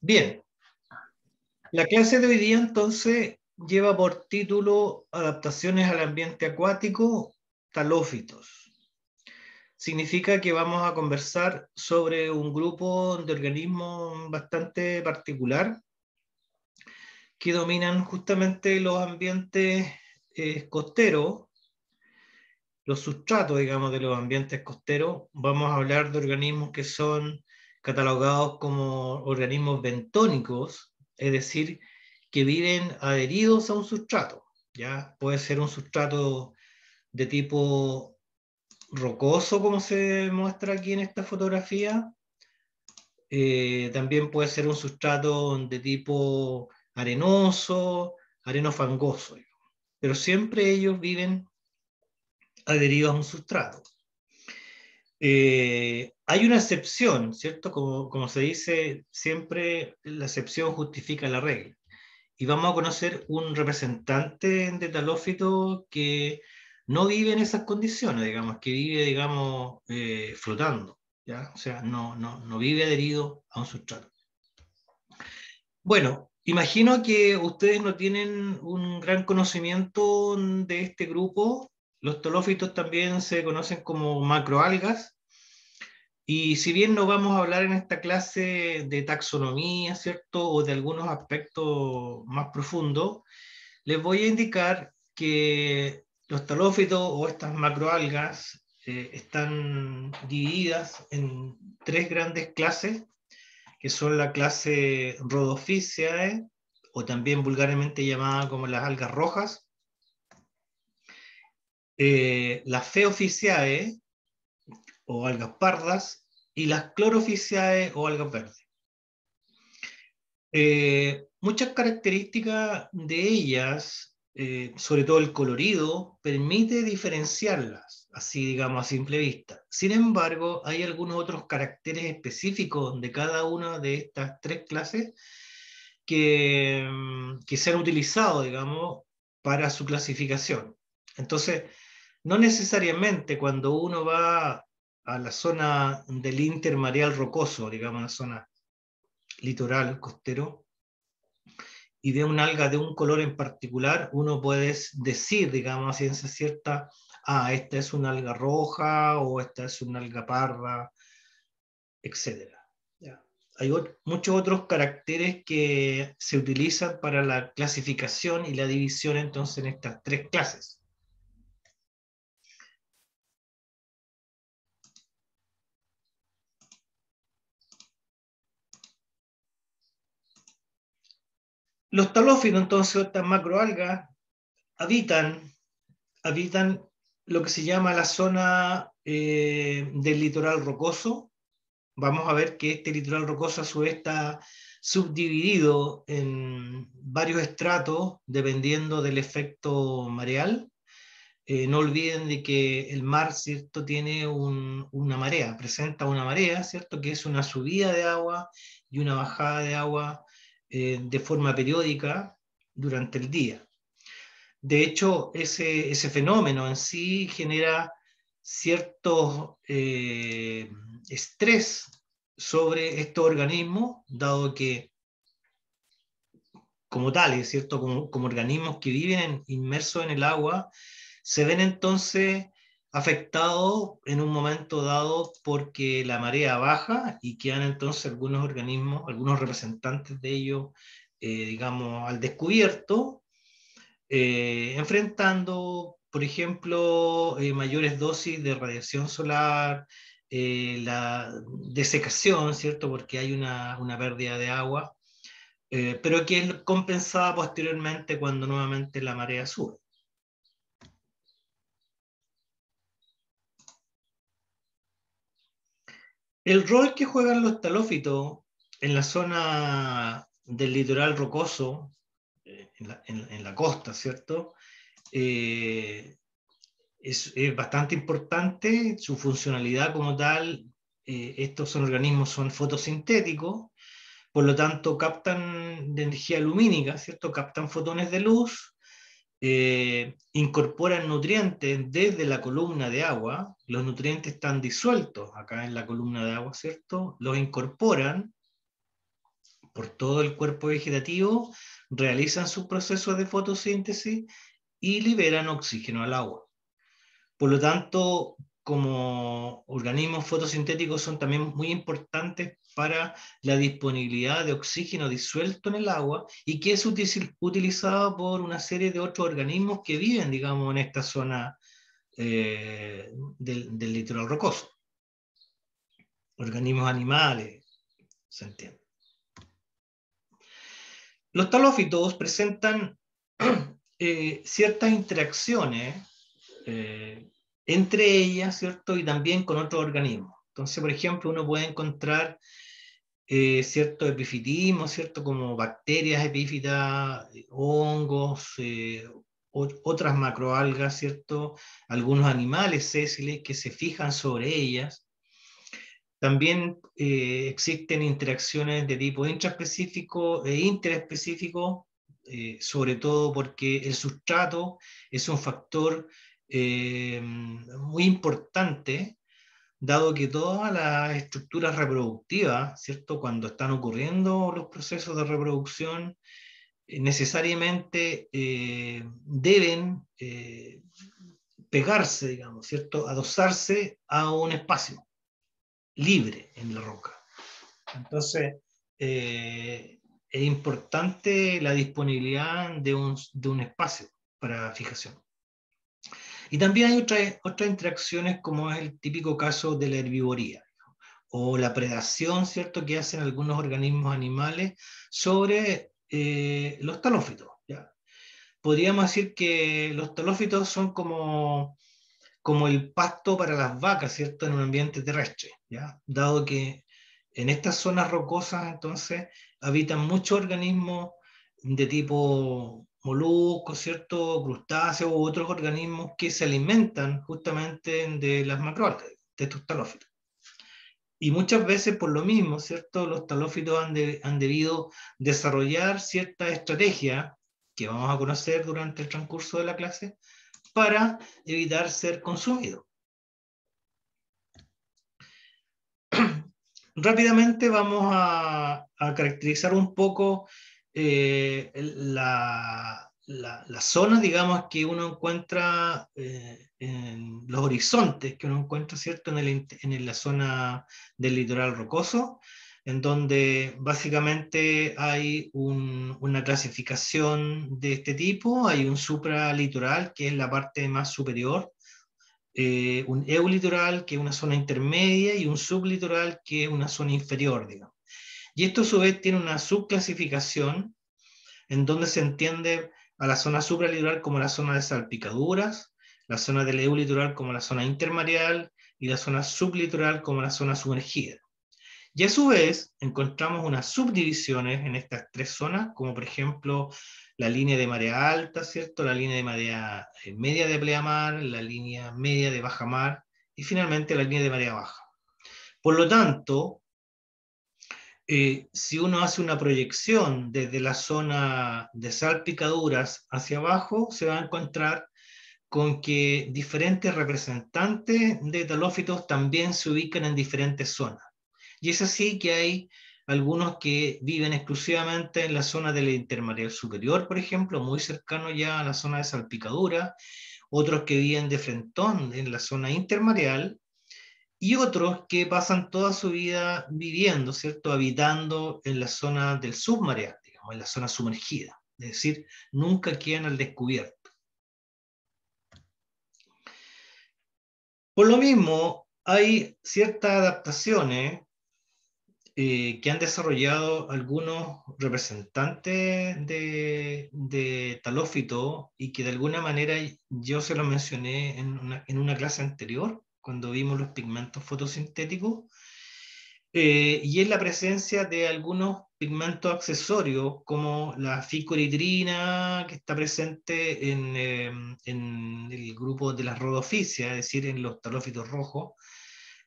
Bien, la clase de hoy día entonces lleva por título Adaptaciones al ambiente acuático, talófitos. Significa que vamos a conversar sobre un grupo de organismos bastante particular que dominan justamente los ambientes costeros, los sustratos, digamos, de los ambientes costeros. Vamos a hablar de organismos que son catalogados como organismos bentónicos, es decir, que viven adheridos a un sustrato. ¿Ya? Puede ser un sustrato de tipo rocoso, como se muestra aquí en esta fotografía. También puede ser un sustrato de tipo arenoso, arenofangoso. Pero siempre ellos viven adheridos a un sustrato. Hay una excepción, ¿cierto? Como se dice, siempre la excepción justifica la regla. Y vamos a conocer un representante de talófito que no vive en esas condiciones, digamos, que vive, digamos, flotando, ¿ya? O sea, no vive adherido a un sustrato. Bueno, imagino que ustedes no tienen un gran conocimiento de este grupo. Los talófitos también se conocen como macroalgas. Y si bien no vamos a hablar en esta clase de taxonomía, ¿cierto? O de algunos aspectos más profundos, les voy a indicar que los talófitos o estas macroalgas están divididas en tres grandes clases, que son la clase Rhodophyceae, o también vulgarmente llamada como las algas rojas, las Phaeophyceae, o algas pardas, y las Chlorophyceae, o algas verdes. Muchas características de ellas, sobre todo el colorido, permite diferenciarlas, así digamos a simple vista. Sin embargo, hay algunos otros caracteres específicos de cada una de estas tres clases que se han utilizado, digamos, para su clasificación. Entonces, no necesariamente cuando uno va a la zona del intermareal rocoso, digamos, la zona litoral, costero, y ve un alga de un color en particular, uno puede decir, digamos, a ciencia cierta, esta es una alga roja o esta es una alga parda, etc. ¿Ya? Hay muchos otros caracteres que se utilizan para la clasificación y la división entonces en estas tres clases. Los talófitos, entonces, estas macroalgas, habitan, habitan lo que se llama la zona del litoral rocoso. Vamos a ver que este litoral rocoso a su vez está subdividido en varios estratos dependiendo del efecto mareal. No olviden de que el mar, ¿cierto?, tiene una marea, presenta una marea, ¿cierto?, que es una subida de agua y una bajada de agua de forma periódica durante el día. De hecho, ese fenómeno en sí genera cierto estrés sobre estos organismos, dado que como tales, ¿cierto? Como organismos que viven inmersos en el agua, se ven entonces afectados en un momento dado porque la marea baja y quedan entonces algunos organismos, algunos representantes de ellos, digamos, al descubierto, enfrentando, por ejemplo, mayores dosis de radiación solar, la desecación, ¿cierto? Porque hay una pérdida de agua, pero que es compensada posteriormente cuando nuevamente la marea sube. El rol que juegan los talófitos en la zona del litoral rocoso, en la costa, ¿cierto? Es bastante importante, su funcionalidad como tal. Estos organismos son fotosintéticos, por lo tanto captan de energía lumínica, ¿cierto? Captan fotones de luz, incorporan nutrientes desde la columna de agua. Los nutrientes están disueltos acá en la columna de agua, ¿cierto? Los incorporan por todo el cuerpo vegetativo, realizan sus procesos de fotosíntesis y liberan oxígeno al agua. Por lo tanto, como organismos fotosintéticos son también muy importantes para la disponibilidad de oxígeno disuelto en el agua y que es utilizado por una serie de otros organismos que viven, digamos, en esta zona del litoral rocoso. Organismos animales, se entiende. Los talófitos presentan ciertas interacciones entre ellas, ¿cierto? Y también con otros organismos. Entonces, por ejemplo, uno puede encontrar cierto epifitismo, ¿cierto? Como bacterias epífitas, hongos, otras macroalgas, ¿cierto? Algunos animales sésiles que se fijan sobre ellas. También existen interacciones de tipo intraespecífico e interespecífico, sobre todo porque el sustrato es un factor muy importante, dado que todas las estructuras reproductivas, ¿cierto? Cuando están ocurriendo los procesos de reproducción, necesariamente deben pegarse, digamos, ¿cierto? Adosarse a un espacio libre en la roca. Entonces, es importante la disponibilidad de un espacio para fijación. Y también hay otras interacciones, como es el típico caso de la herbivoría, o la predación, ¿cierto?, que hacen algunos organismos animales sobre los talófitos, ¿ya? Podríamos decir que los talófitos son como el pasto para las vacas, ¿cierto?, en un ambiente terrestre, ¿ya? Dado que en estas zonas rocosas, entonces, habitan muchos organismos de tipo moluscos, ¿cierto?, crustáceos u otros organismos que se alimentan justamente de las macroalgas, de estos talófitos. Y muchas veces por lo mismo, ¿cierto?, los talófitos han debido desarrollar cierta estrategia que vamos a conocer durante el transcurso de la clase para evitar ser consumidos. Rápidamente vamos a caracterizar un poco la zona, digamos, que uno encuentra en los horizontes que uno encuentra, ¿cierto?, en la zona del litoral rocoso, en donde básicamente hay una clasificación de este tipo. Hay un supralitoral, que es la parte más superior, un eulitoral, que es una zona intermedia, y un sublitoral, que es una zona inferior, digamos. Y esto a su vez tiene una subclasificación en donde se entiende a la zona supralitoral como la zona de salpicaduras, la zona del eulitoral como la zona intermareal y la zona sublitoral como la zona sumergida. Y a su vez encontramos unas subdivisiones en estas tres zonas, como por ejemplo la línea de marea alta, ¿cierto?, la línea de marea media de pleamar, la línea media de bajamar y finalmente la línea de marea baja. Por lo tanto, si uno hace una proyección desde la zona de salpicaduras hacia abajo, se va a encontrar con que diferentes representantes de talófitos también se ubican en diferentes zonas. Y es así que hay algunos que viven exclusivamente en la zona del intermareal superior, por ejemplo, muy cercano ya a la zona de salpicadura, otros que viven de frentón en la zona intermareal, y otros que pasan toda su vida viviendo, ¿cierto?, habitando en la zona del submareal, digamos, en la zona sumergida, es decir, nunca quedan al descubierto. Por lo mismo, hay ciertas adaptaciones que han desarrollado algunos representantes de talófito, y que de alguna manera yo se lo mencioné en una clase anterior, cuando vimos los pigmentos fotosintéticos, y es la presencia de algunos pigmentos accesorios, como la ficoritrina, que está presente en el grupo de las rhodophysia, es decir, en los talófitos rojos,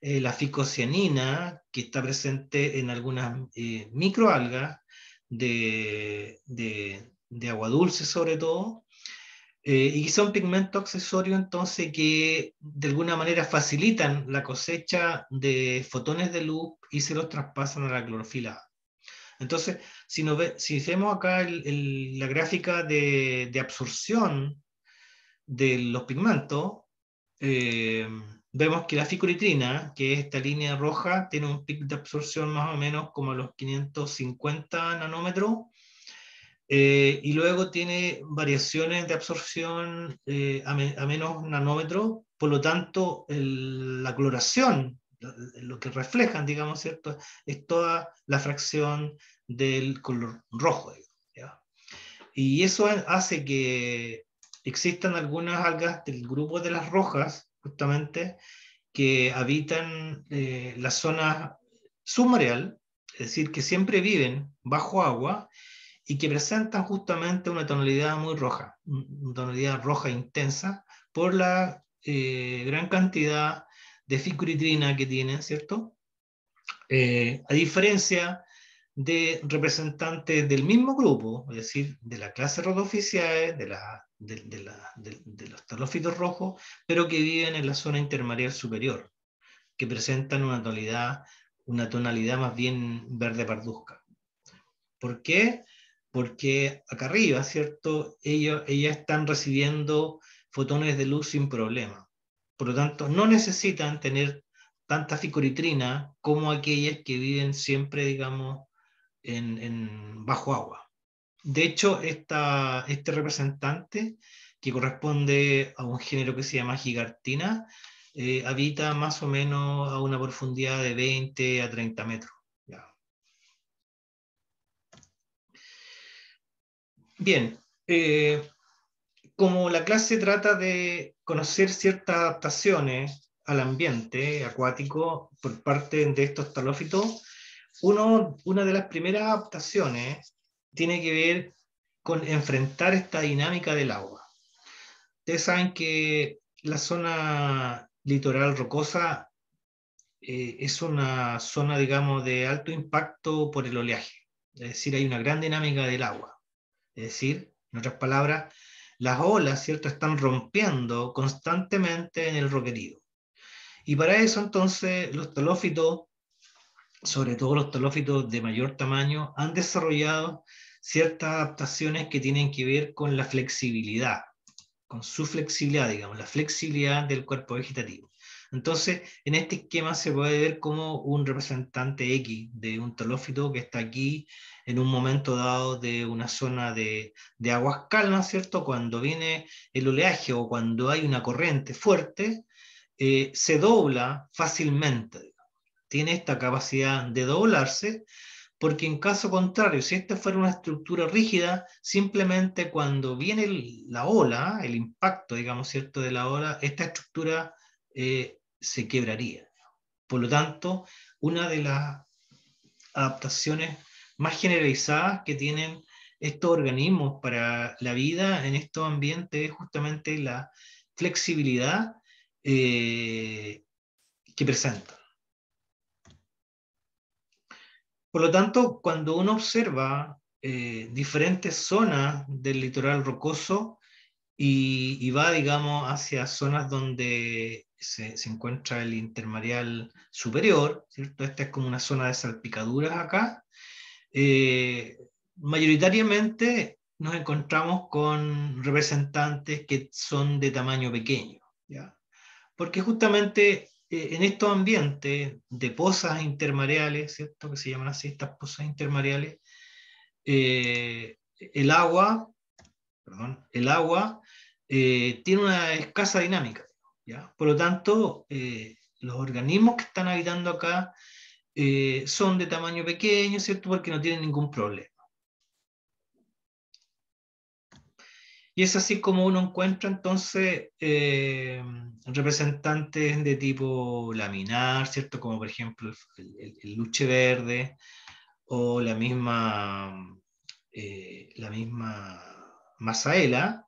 la ficocianina, que está presente en algunas microalgas de agua dulce sobre todo, y son pigmentos accesorios entonces que de alguna manera facilitan la cosecha de fotones de luz y se los traspasan a la clorofila A. Entonces, si vemos acá la gráfica de absorción de los pigmentos, eh, vemos que la ficuritrina, que es esta línea roja, tiene un pico de absorción más o menos como a los 550 nanómetros, y luego tiene variaciones de absorción a menos nanómetros, por lo tanto la coloración, lo que reflejan, digamos, ¿cierto?, es toda la fracción del color rojo, ¿ya? Y eso hace que existan algunas algas del grupo de las rojas, justamente, que habitan la zona submareal, es decir, que siempre viven bajo agua y que presentan justamente una tonalidad muy roja, una tonalidad roja intensa, por la gran cantidad de ficuritrina que tienen, ¿cierto? A diferencia de representantes del mismo grupo, es decir, de la clase Rhodophyceae, de los talófitos rojos, pero que viven en la zona intermareal superior, que presentan una tonalidad más bien verde parduzca. ¿Por qué? Porque acá arriba, ¿cierto? Ellas están recibiendo fotones de luz sin problema. Por lo tanto, no necesitan tener tanta ficuritrina como aquellas que viven siempre, digamos, bajo agua. De hecho, este representante, que corresponde a un género que se llama Gigartina, habita más o menos a una profundidad de 20 a 30 metros. ¿Ya? Bien, como la clase trata de conocer ciertas adaptaciones al ambiente acuático por parte de estos talófitos, una de las primeras adaptaciones tiene que ver con enfrentar esta dinámica del agua. Ustedes saben que la zona litoral rocosa es una zona, digamos, de alto impacto por el oleaje. Es decir, hay una gran dinámica del agua. Es decir, en otras palabras, las olas, ¿cierto?, están rompiendo constantemente en el roquerío. Y para eso, entonces, los talófitos, sobre todo los talófitos de mayor tamaño, han desarrollado ciertas adaptaciones que tienen que ver con la flexibilidad, con su flexibilidad, digamos, la flexibilidad del cuerpo vegetativo. Entonces, en este esquema se puede ver como un representante X de un talófito que está aquí en un momento dado de una zona de aguas calmas, ¿cierto? Cuando viene el oleaje o cuando hay una corriente fuerte, se dobla fácilmente. Tiene esta capacidad de doblarse, porque en caso contrario, si esta fuera una estructura rígida, simplemente cuando viene la ola, el impacto, digamos, ¿cierto?, de la ola, esta estructura se quebraría. Por lo tanto, una de las adaptaciones más generalizadas que tienen estos organismos para la vida en estos ambientes es justamente la flexibilidad que presentan. Por lo tanto, cuando uno observa diferentes zonas del litoral rocoso y va, digamos, hacia zonas donde se encuentra el intermareal superior, ¿cierto? Esta es como una zona de salpicaduras acá. Mayoritariamente nos encontramos con representantes que son de tamaño pequeño, ¿ya? Porque justamente en estos ambientes de pozas intermareales, ¿cierto?, que se llaman así, estas pozas intermareales, el agua, tiene una escasa dinámica, ¿ya? Por lo tanto, los organismos que están habitando acá son de tamaño pequeño, ¿cierto?, porque no tienen ningún problema. Y es así como uno encuentra entonces representantes de tipo laminar, ¿cierto? Como por ejemplo el luche verde o la misma mazaela,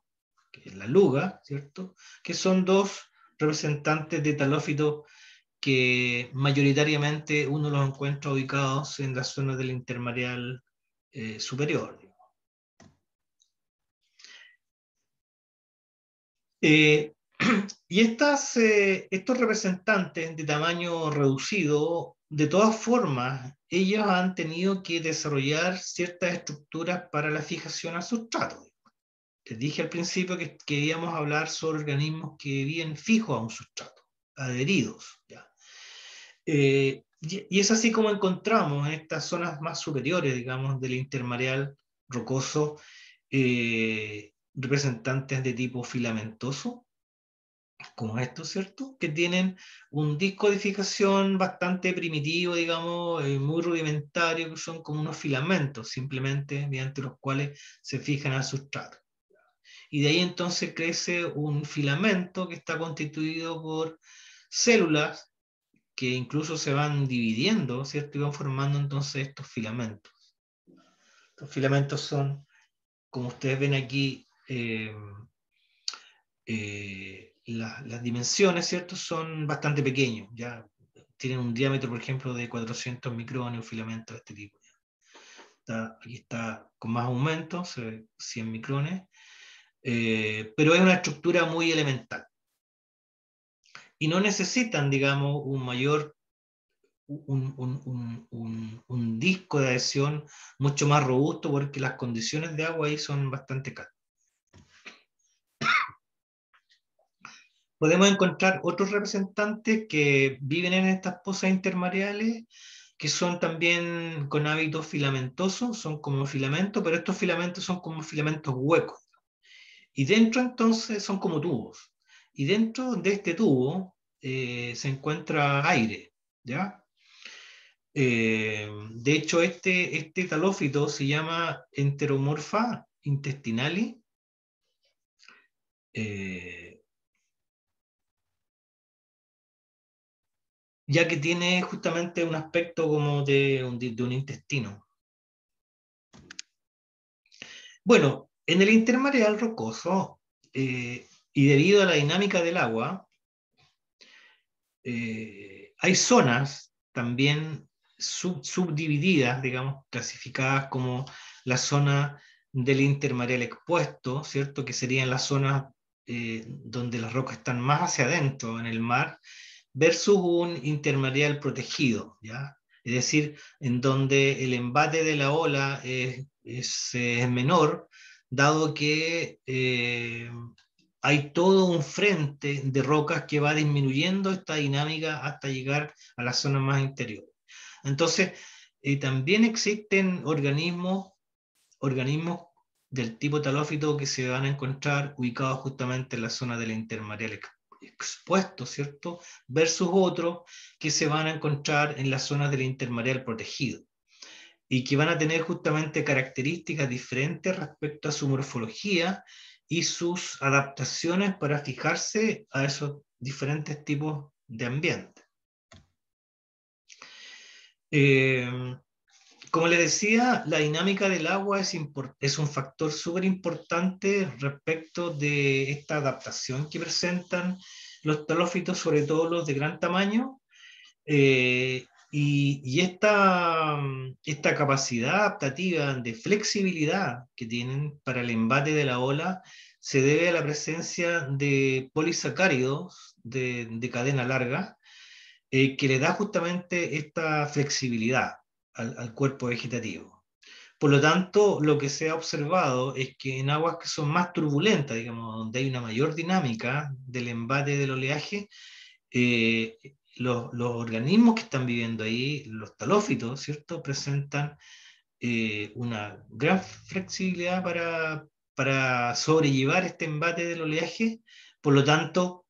que es la luga, ¿cierto? Que son dos representantes de talófitos que mayoritariamente uno los encuentra ubicados en la zona del intermareal superior. Y estos representantes de tamaño reducido, de todas formas, ellos han tenido que desarrollar ciertas estructuras para la fijación al sustrato. Les dije al principio que íbamos a hablar sobre organismos que viven fijos a un sustrato, adheridos. ¿Ya? Y es así como encontramos en estas zonas más superiores, digamos, del intermareal rocoso, representantes de tipo filamentoso, como estos, ¿cierto? Que tienen un disco de fijación bastante primitivo, digamos, muy rudimentario, que son como unos filamentos, simplemente mediante los cuales se fijan al sustrato. Y de ahí entonces crece un filamento que está constituido por células que incluso se van dividiendo, ¿cierto? Y van formando entonces estos filamentos. Estos filamentos son, como ustedes ven aquí, las dimensiones, ¿cierto? Son bastante pequeños, ya tienen un diámetro, por ejemplo, de 400 micrones, un filamento de este tipo. Aquí está con más aumento, 100 micrones, pero es una estructura muy elemental. Y no necesitan, digamos, un disco de adhesión mucho más robusto porque las condiciones de agua ahí son bastante cálidas. Podemos encontrar otros representantes que viven en estas pozas intermareales, que son también con hábitos filamentosos, son como filamentos, pero estos filamentos son como filamentos huecos. Y dentro entonces son como tubos. Y dentro de este tubo se encuentra aire, ¿ya? De hecho, este talófito se llama Enteromorpha intestinali, eh, ya que tiene justamente un aspecto como de un intestino. Bueno, en el intermareal rocoso, y debido a la dinámica del agua, hay zonas también subdivididas, digamos, clasificadas como la zona del intermareal expuesto, ¿cierto? Que serían las zonas donde las rocas están más hacia adentro en el mar, versus un intermareal protegido, ¿ya? Es decir, en donde el embate de la ola es menor, dado que hay todo un frente de rocas que va disminuyendo esta dinámica hasta llegar a las zonas más interiores. Entonces, también existen organismos del tipo talófito que se van a encontrar ubicados justamente en la zona del intermareal expuesto, ¿cierto? Versus otros que se van a encontrar en las zonas del intermareal protegido y que van a tener justamente características diferentes respecto a su morfología y sus adaptaciones para fijarse a esos diferentes tipos de ambiente. Como les decía, la dinámica del agua es un factor súper importante respecto de esta adaptación que presentan los talófitos, sobre todo los de gran tamaño, y esta capacidad adaptativa de flexibilidad que tienen para el embate de la ola se debe a la presencia de polisacáridos de cadena larga, que le da justamente esta flexibilidad al cuerpo vegetativo. Por lo tanto, lo que se ha observado es que en aguas que son más turbulentas, digamos, donde hay una mayor dinámica del embate del oleaje, eh, los organismos que están viviendo ahí, los talófitos, ¿cierto?, presentan una gran flexibilidad para sobrellevar este embate del oleaje. Por lo tanto,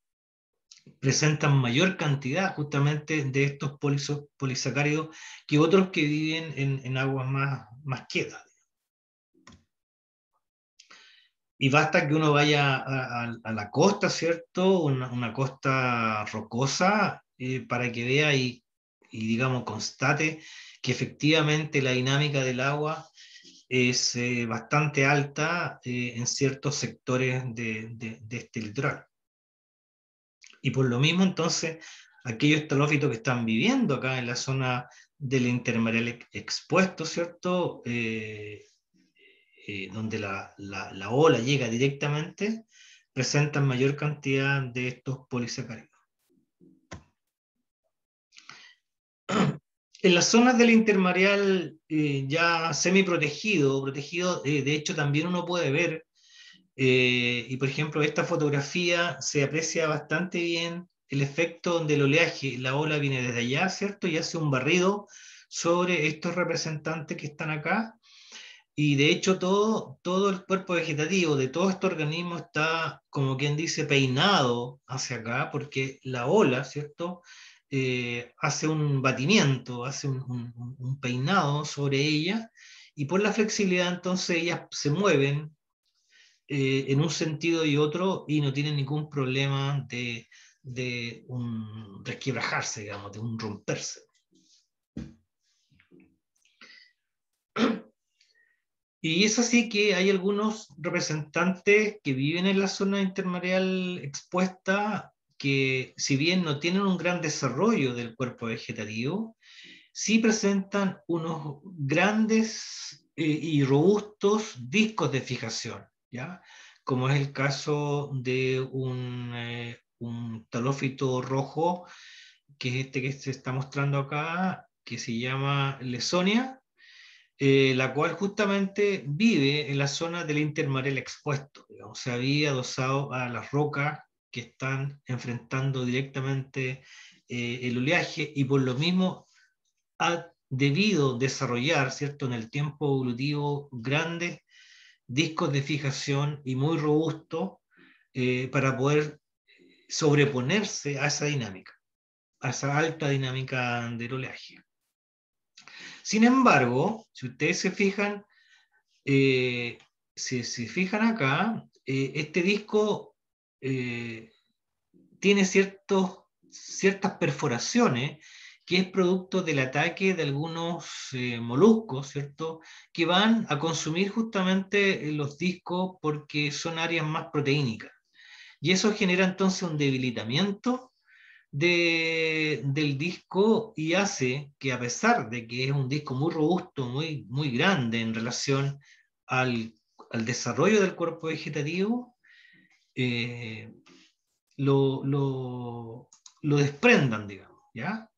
presentan mayor cantidad justamente de estos polisacáridos que otros que viven en aguas más quietas. Y basta que uno vaya a la costa, ¿cierto? Una costa rocosa, para que vea digamos, constate que efectivamente la dinámica del agua es bastante alta en ciertos sectores de este litoral. Y por lo mismo, entonces, aquellos talófitos que están viviendo acá en la zona del intermareal expuesto, ¿cierto? Donde la ola llega directamente, presentan mayor cantidad de estos polisacáridos. En las zonas del intermareal ya semi-protegido, de hecho también uno puede ver, y por ejemplo esta fotografía se aprecia bastante bien el efecto del oleaje. La ola viene desde allá, ¿cierto? Y hace un barrido sobre estos representantes que están acá. Y de hecho todo el cuerpo vegetativo de todo este organismo está, como quien dice, peinado hacia acá, porque la ola, ¿cierto? Hace un batimiento, hace un peinado sobre ella, y por la flexibilidad entonces ellas se mueven en un sentido y otro y no tienen ningún problema de un resquebrajarse, digamos, de un romperse. Y es así que hay algunos representantes que viven en la zona intermareal expuesta que, si bien no tienen un gran desarrollo del cuerpo vegetativo, sí presentan unos grandes y robustos discos de fijación, ¿ya? Como es el caso de un talófito rojo, que es este que se está mostrando acá, que se llama Lesonia, la cual justamente vive en la zona del intermareal expuesto, digamos, se había adosado a las rocas que están enfrentando directamente el oleaje, y por lo mismo ha debido desarrollar, ¿cierto?, en el tiempo evolutivo grandes discos de fijación y muy robustos para poder sobreponerse a esa dinámica, a esa alta dinámica del oleaje. Sin embargo, si ustedes se fijan, si se fijan acá, este disco tiene ciertas perforaciones, que es producto del ataque de algunos moluscos, ¿cierto?, que van a consumir justamente los discos porque son áreas más proteínicas. Y eso genera entonces un debilitamiento del disco, y hace que, a pesar de que es un disco muy robusto, muy grande en relación al desarrollo del cuerpo vegetativo, eh, lo desprendan, digamos, ¿ya?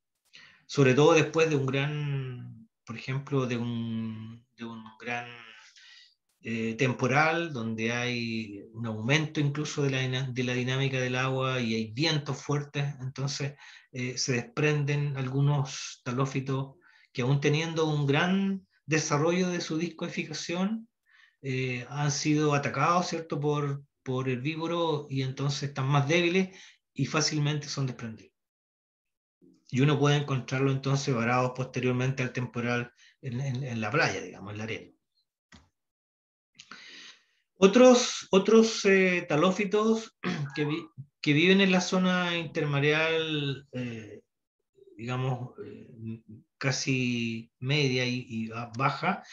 Sobre todo después de un gran, por ejemplo, de un gran temporal, donde hay un aumento incluso de la dinámica del agua y hay vientos fuertes, entonces se desprenden algunos talófitos que, aún teniendo un gran desarrollo de su discoificación, han sido atacados, ¿cierto?, por herbívoros, y entonces están más débiles y fácilmente son desprendidos. Y uno puede encontrarlo entonces varados posteriormente al temporal en la playa, digamos, en la arena. Otros talófitos que viven en la zona intermareal, digamos, casi media y baja,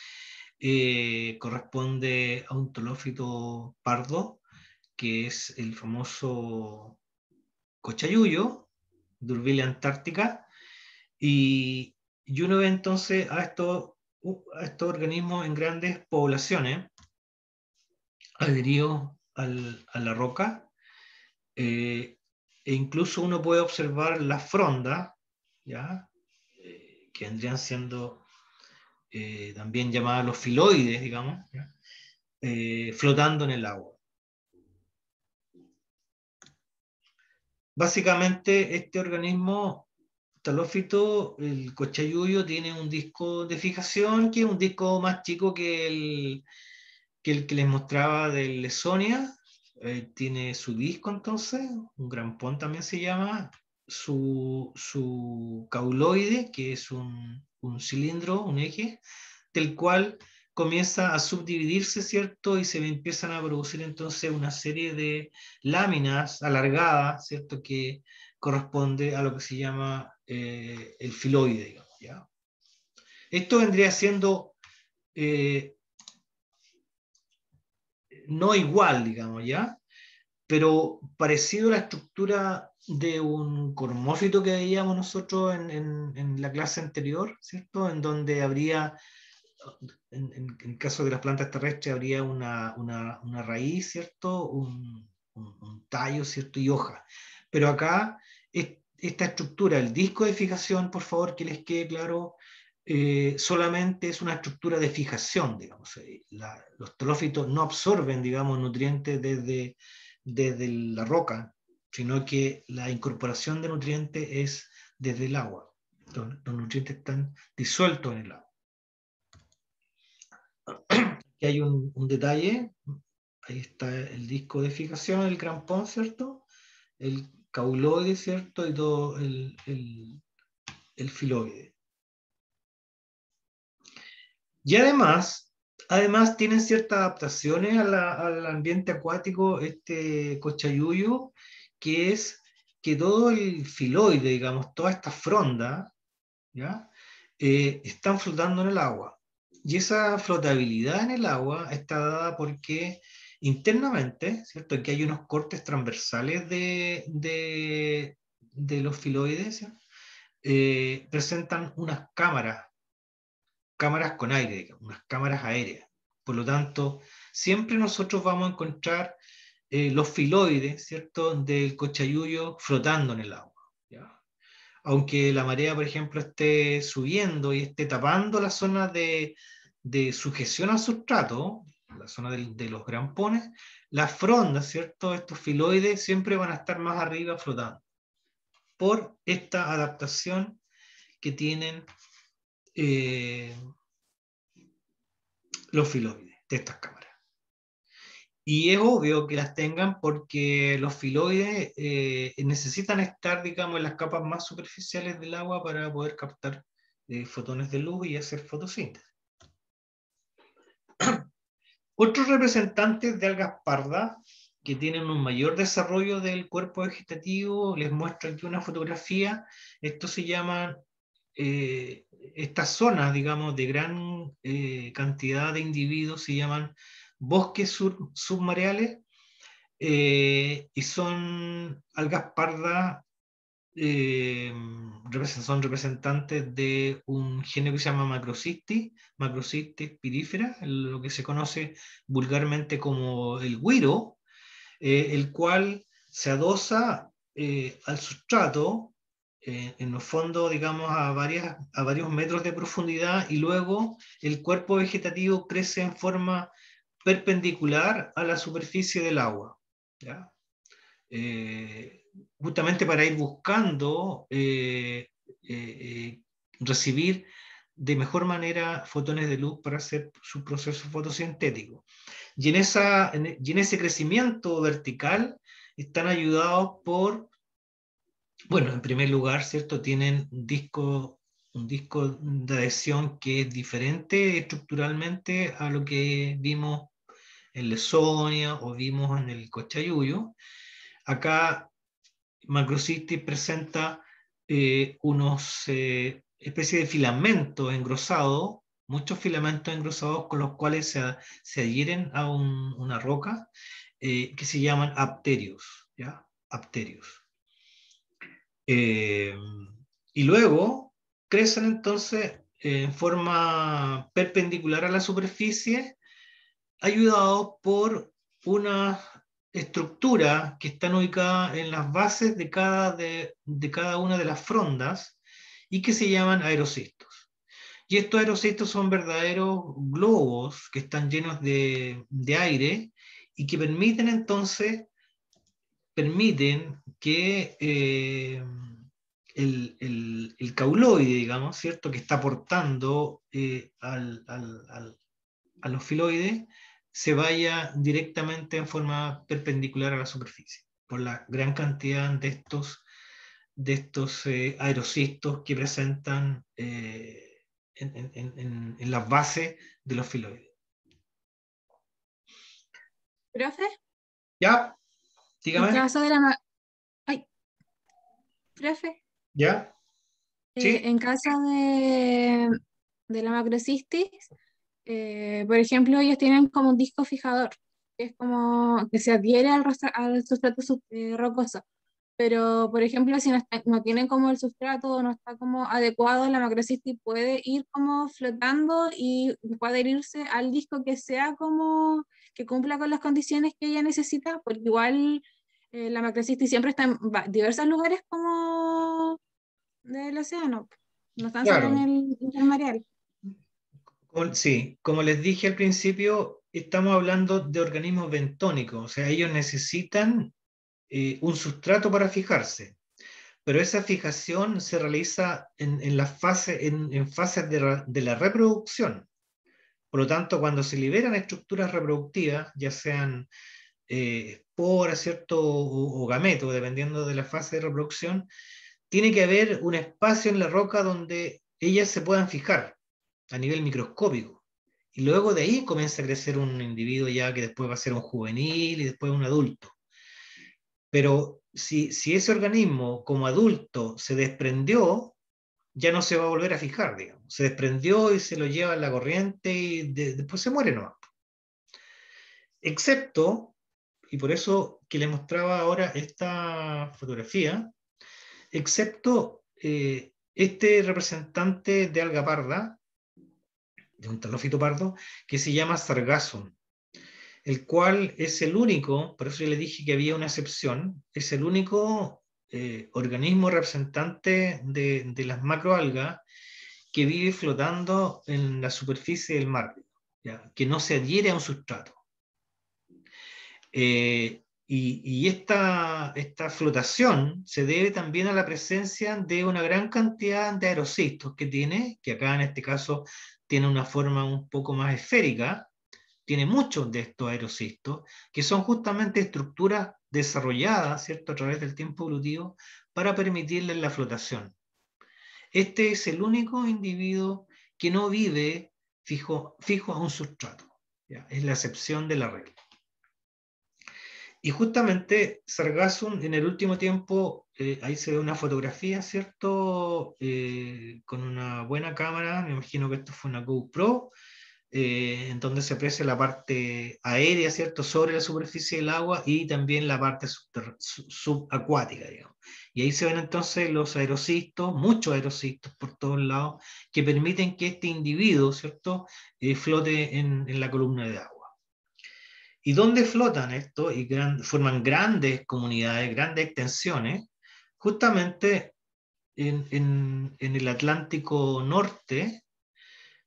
corresponde a un talófito pardo, que es el famoso cochayuyo, Durbilia antártica, y uno ve entonces a estos organismos en grandes poblaciones adheridos a la roca, e incluso uno puede observar las frondas, ¿ya? Que vendrían siendo también llamadas los filoides, digamos, ¿ya? Flotando en el agua. Básicamente, este organismo talófito, el cochayuyo, tiene un disco de fijación que es un disco más chico que les mostraba del Lesonia. Tiene su disco entonces, un grampón también se llama, su cauloide, que es un cilindro, un eje, del cual comienza a subdividirse, ¿cierto? Y se empiezan a producir entonces una serie de láminas alargadas, ¿cierto?, que corresponde a lo que se llama el filoide, digamos, ¿ya? Esto vendría siendo no igual, digamos, ¿ya?, pero parecido a la estructura de un cormófito que veíamos nosotros en la clase anterior, ¿cierto?, en donde habría, en el caso de las plantas terrestres, habría una raíz, ¿cierto?, un tallo, ¿cierto? Y hoja. Pero acá, esta estructura, el disco de fijación, por favor, que les quede claro, solamente es una estructura de fijación, digamos. Los telófitos no absorben, digamos, nutrientes desde la roca, sino que la incorporación de nutrientes es desde el agua. Los nutrientes están disueltos en el agua. Aquí hay un detalle. Ahí está el disco de fijación, el crampón, ¿cierto? El cauloide, ¿cierto? Y todo el filoide. Y además tienen ciertas adaptaciones al ambiente acuático, este cochayuyo, que es que todo el filoide, digamos, toda esta fronda, ¿ya? Están flotando en el agua. Y esa flotabilidad en el agua está dada porque internamente, ¿cierto? Aquí hay unos cortes transversales de los filoides, ¿sí? Presentan unas cámaras con aire, digamos, unas cámaras aéreas. Por lo tanto, siempre nosotros vamos a encontrar los filoides, ¿cierto? Del cochayuyo flotando en el agua, ¿ya? Aunque la marea, por ejemplo, esté subiendo y esté tapando la zona de sujeción al sustrato, la zona de los grampones, las frondas, ¿cierto? Estos filoides siempre van a estar más arriba flotando, por esta adaptación que tienen los filoides de estas cámaras. Y es obvio que las tengan porque los filoides necesitan estar, digamos, en las capas más superficiales del agua para poder captar fotones de luz y hacer fotosíntesis. Otros representantes de algas pardas que tienen un mayor desarrollo del cuerpo vegetativo, les muestro aquí una fotografía. Estos se llaman, estas zonas, digamos, de gran cantidad de individuos se llaman bosques submareales, y son algas pardas, son representantes de un género que se llama Macrocystis pirífera, lo que se conoce vulgarmente como el güiro, el cual se adosa al sustrato, en el fondo, digamos, a varios metros de profundidad, y luego el cuerpo vegetativo crece en forma perpendicular a la superficie del agua, ¿ya? Justamente para ir buscando recibir de mejor manera fotones de luz para hacer su proceso fotosintético. Y en ese crecimiento vertical están ayudados por, bueno, en primer lugar, ¿cierto? Tienen un disco de adhesión que es diferente estructuralmente a lo que vimos en Lesonia o vimos en el Cochayuyo. Acá Macrocystis presenta unos especies de filamentos engrosados, muchos filamentos engrosados con los cuales se adhieren a una roca, que se llaman apterios, ¿ya? Apterios. Y luego crecen entonces en forma perpendicular a la superficie, ayudados por una estructura que están ubicadas en las bases de cada una de las frondas y que se llaman aerocistos. Y estos aerocistos son verdaderos globos que están llenos de aire y que permiten que el cauloide, digamos, ¿cierto? Que está aportando a los filoides, se vaya directamente en forma perpendicular a la superficie, por la gran cantidad de estos aerocistos que presentan en las bases de los filoides. Profe, ¿Ya? en Dígame. caso de la... Ay, profe, ¿Ya? ¿Sí? en caso de la macrocystis, por ejemplo, ellos tienen como un disco fijador, que es como que se adhiere al sustrato rocoso. pero por ejemplo, si no tienen como el sustrato, no está como adecuado, la macrocystis puede ir como flotando y puede adherirse al disco que sea como que cumpla con las condiciones que ella necesita, porque igual la macrocystis siempre está en diversos lugares como del océano, no están solo en Claro, el intermareal. sí, como les dije al principio, estamos hablando de organismos bentónicos, o sea, ellos necesitan un sustrato para fijarse, pero esa fijación se realiza en la fase, en fases de la reproducción. Por lo tanto, cuando se liberan estructuras reproductivas, ya sean esporas, ¿cierto? O gametos, dependiendo de la fase de reproducción, tiene que haber un espacio en la roca donde ellas se puedan fijar a nivel microscópico. Y luego de ahí comienza a crecer un individuo ya que después va a ser un juvenil y después un adulto. Pero si ese organismo como adulto se desprendió, ya no se va a volver a fijar, digamos. Se desprendió y se lo lleva en la corriente y después se muere nomás. Excepto, y por eso que les mostraba ahora esta fotografía, excepto este representante de alga parda, de un talófito pardo, que se llama Sargassum, el cual es el único, por eso yo le dije que había una excepción, es el único organismo representante de las macroalgas que vive flotando en la superficie del mar, ¿ya? Que no se adhiere a un sustrato. Y esta flotación se debe también a la presencia de una gran cantidad de aerocistos que tiene, que acá en este caso tiene una forma un poco más esférica, tiene muchos de estos aerocistos, que son justamente estructuras desarrolladas, ¿cierto?, a través del tiempo evolutivo para permitirles la flotación. Este es el único individuo que no vive fijo a un sustrato, ¿ya? Es la excepción de la regla. Y justamente Sargassum en el último tiempo, ahí se ve una fotografía, ¿cierto? Con una buena cámara, me imagino que esto fue una GoPro, en donde se aprecia la parte aérea, ¿cierto? Sobre la superficie del agua y también la parte subacuática, digamos. Y ahí se ven entonces los aerocistos, muchos aerocistos por todos lados, que permiten que este individuo, ¿cierto? Flote en la columna de agua. ¿Y dónde flotan esto? Y forman grandes comunidades, grandes extensiones, justamente en el Atlántico Norte.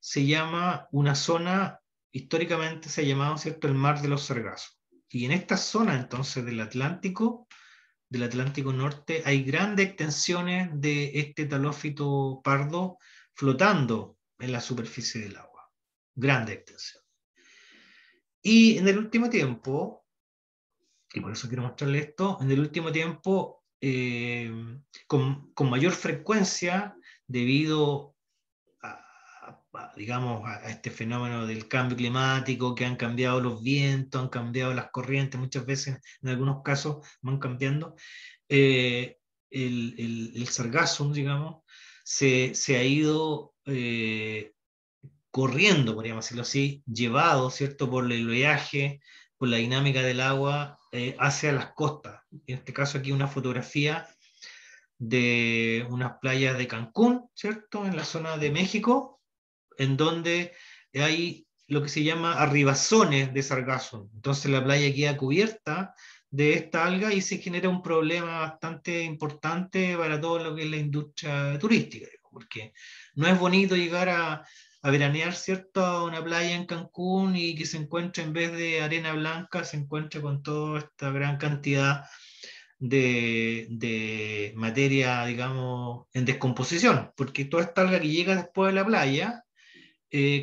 Se llama una zona, históricamente se ha llamado, ¿cierto?, el Mar de los Sargazos. Y en esta zona entonces del Atlántico Norte, hay grandes extensiones de este talófito pardo flotando en la superficie del agua. Grandes extensiones. Y en el último tiempo, y por eso quiero mostrarle esto, en el último tiempo, con mayor frecuencia, debido digamos, a este fenómeno del cambio climático, que han cambiado los vientos, han cambiado las corrientes, muchas veces, en algunos casos, van cambiando, el sargassum, digamos, se ha ido corriendo, podríamos decirlo así, llevado, ¿cierto?, por el oleaje, por la dinámica del agua, hacia las costas. En este caso aquí una fotografía de unas playas de Cancún, ¿cierto?, en la zona de México, en donde hay lo que se llama arribazones de sargazo. Entonces la playa queda cubierta de esta alga y se genera un problema bastante importante para todo lo que es la industria turística, porque no es bonito llegar a veranear, ¿cierto?, a una playa en Cancún y que se encuentre, en vez de arena blanca, se encuentre con toda esta gran cantidad de materia, digamos, en descomposición, porque toda esta alga que llega después de la playa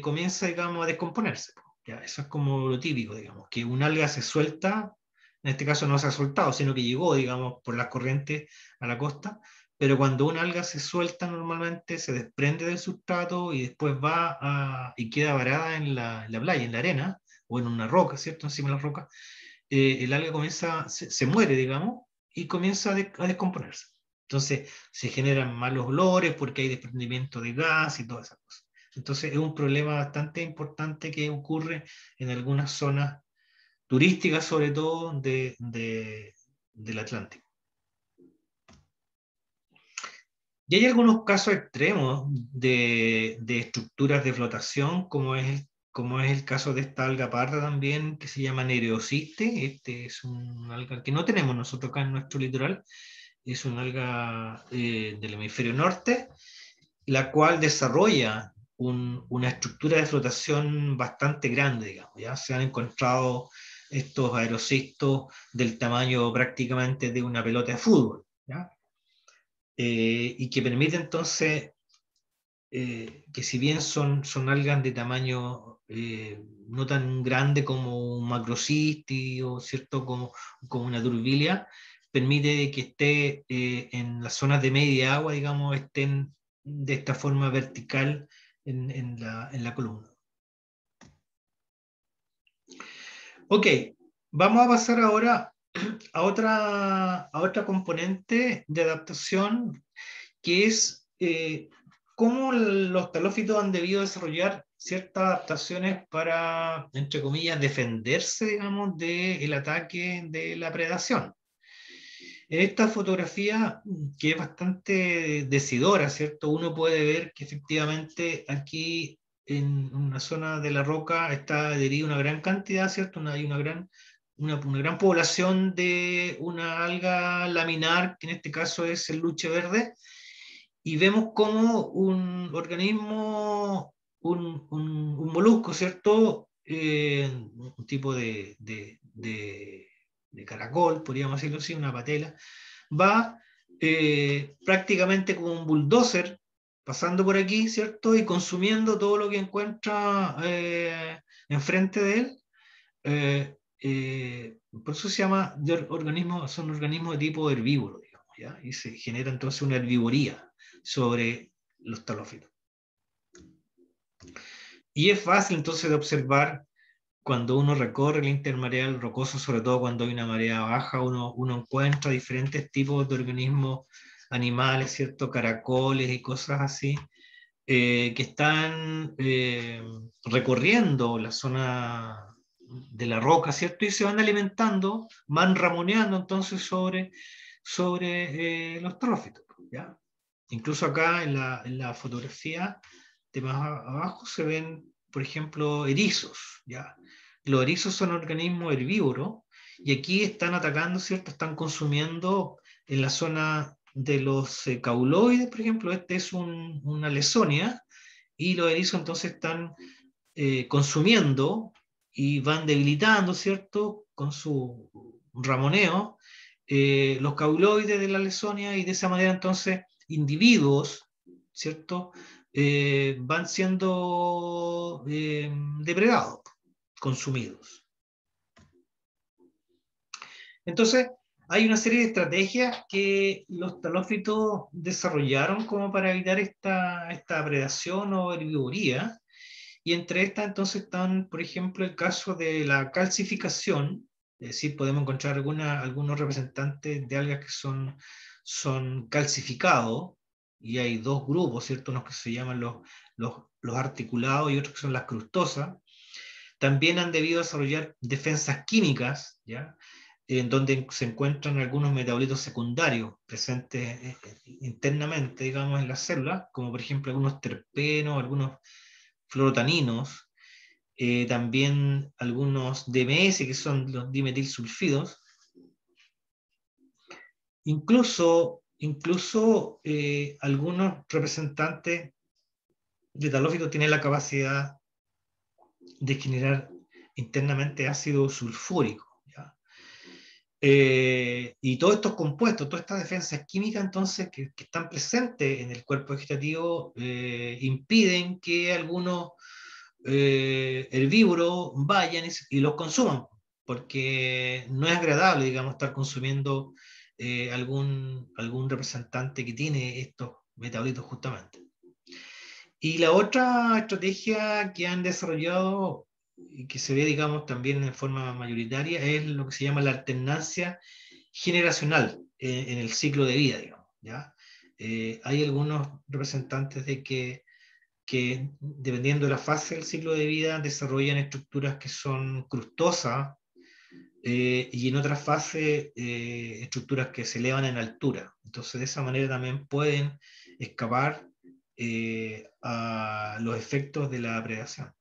comienza, digamos, a descomponerse. Ya, eso es como lo típico, digamos, que un alga se suelta, en este caso no se ha soltado, sino que llegó, digamos, por las corrientes a la costa, pero cuando un alga se suelta normalmente se desprende del sustrato y después y queda varada en la playa, en la arena, o en una roca, ¿cierto?, encima de la roca, el alga se muere, digamos, y comienza a descomponerse. Entonces se generan malos olores porque hay desprendimiento de gas y todas esas cosas. Entonces es un problema bastante importante que ocurre en algunas zonas turísticas, sobre todo del Atlántico. Y hay algunos casos extremos de estructuras de flotación, como es el caso de esta alga parda también, que se llama Nereociste. Este es un alga que no tenemos nosotros acá en nuestro litoral, es una alga del hemisferio norte, la cual desarrolla una estructura de flotación bastante grande, digamos. Ya se han encontrado estos aerocistos del tamaño prácticamente de una pelota de fútbol, ¿ya? Y que permite entonces que si bien son algas de tamaño no tan grande como un macrocisti o cierto como una durbilia, permite que esté en las zonas de media agua, digamos, estén de esta forma vertical en la columna. Ok, vamos a pasar ahora a otra componente de adaptación, que es cómo los talófitos han debido desarrollar ciertas adaptaciones para, entre comillas, defenderse, digamos, del ataque de la predación. En esta fotografía, que es bastante decidora, ¿cierto? Uno puede ver que efectivamente aquí en una zona de la roca está adherida una gran cantidad, ¿cierto? Hay una gran población de una alga laminar, que en este caso es el luche verde, y vemos como un organismo, un molusco, ¿cierto? Un tipo de caracol, podríamos decirlo así, una patela, va prácticamente como un bulldozer pasando por aquí, ¿cierto? Y consumiendo todo lo que encuentra enfrente de él. Por eso se llama son organismos de tipo herbívoro, digamos, ¿ya? Y se genera entonces una herbivoría sobre los talófitos. Y es fácil entonces de observar cuando uno recorre el intermareal rocoso, sobre todo cuando hay una marea baja, uno encuentra diferentes tipos de organismos animales, ¿cierto? Caracoles y cosas así, que están recorriendo la zona de la roca, ¿cierto? Y se van alimentando, van ramoneando entonces sobre los trófitos, ¿ya? Incluso acá en la fotografía de más abajo se ven, por ejemplo, erizos, ¿ya? Los erizos son organismos herbívoros y aquí están atacando, ¿cierto? Están consumiendo en la zona de los cauloides, por ejemplo, este es una lesonia, y los erizos entonces están consumiendo y van debilitando, ¿cierto? Con su ramoneo, los cauloides de la lesonia, y de esa manera entonces individuos, ¿cierto? Van siendo depredados, consumidos. Entonces, hay una serie de estrategias que los talófitos desarrollaron como para evitar esta predación o herbivoría, y entre estas entonces están, por ejemplo, el caso de la calcificación, es decir, podemos encontrar algunos representantes de algas que son calcificados, y hay dos grupos, ¿cierto? Unos que se llaman los articulados y otros que son las crustosas. También han debido desarrollar defensas químicas, ¿ya? En donde se encuentran algunos metabolitos secundarios presentes internamente, digamos, en las células, como por ejemplo algunos terpenos, algunos fluorotaninos, también algunos DMS, que son los dimetilsulfidos. Incluso algunos representantes de talófitos tienen la capacidad de generar internamente ácido sulfúrico, ¿ya? Y todos estos compuestos, todas estas defensas químicas entonces que están presentes en el cuerpo vegetativo impiden que algunos herbívoros vayan y los consuman, porque no es agradable, digamos, estar consumiendo algún representante que tiene estos metabolitos justamente. Y la otra estrategia que han desarrollado y que se ve, digamos, también en forma mayoritaria es lo que se llama la alternancia generacional en el ciclo de vida, digamos, ¿ya? Hay algunos representantes de que dependiendo de la fase del ciclo de vida desarrollan estructuras que son crustosas, y en otra fase estructuras que se elevan en altura. Entonces de esa manera también pueden escapar a los efectos de la predación.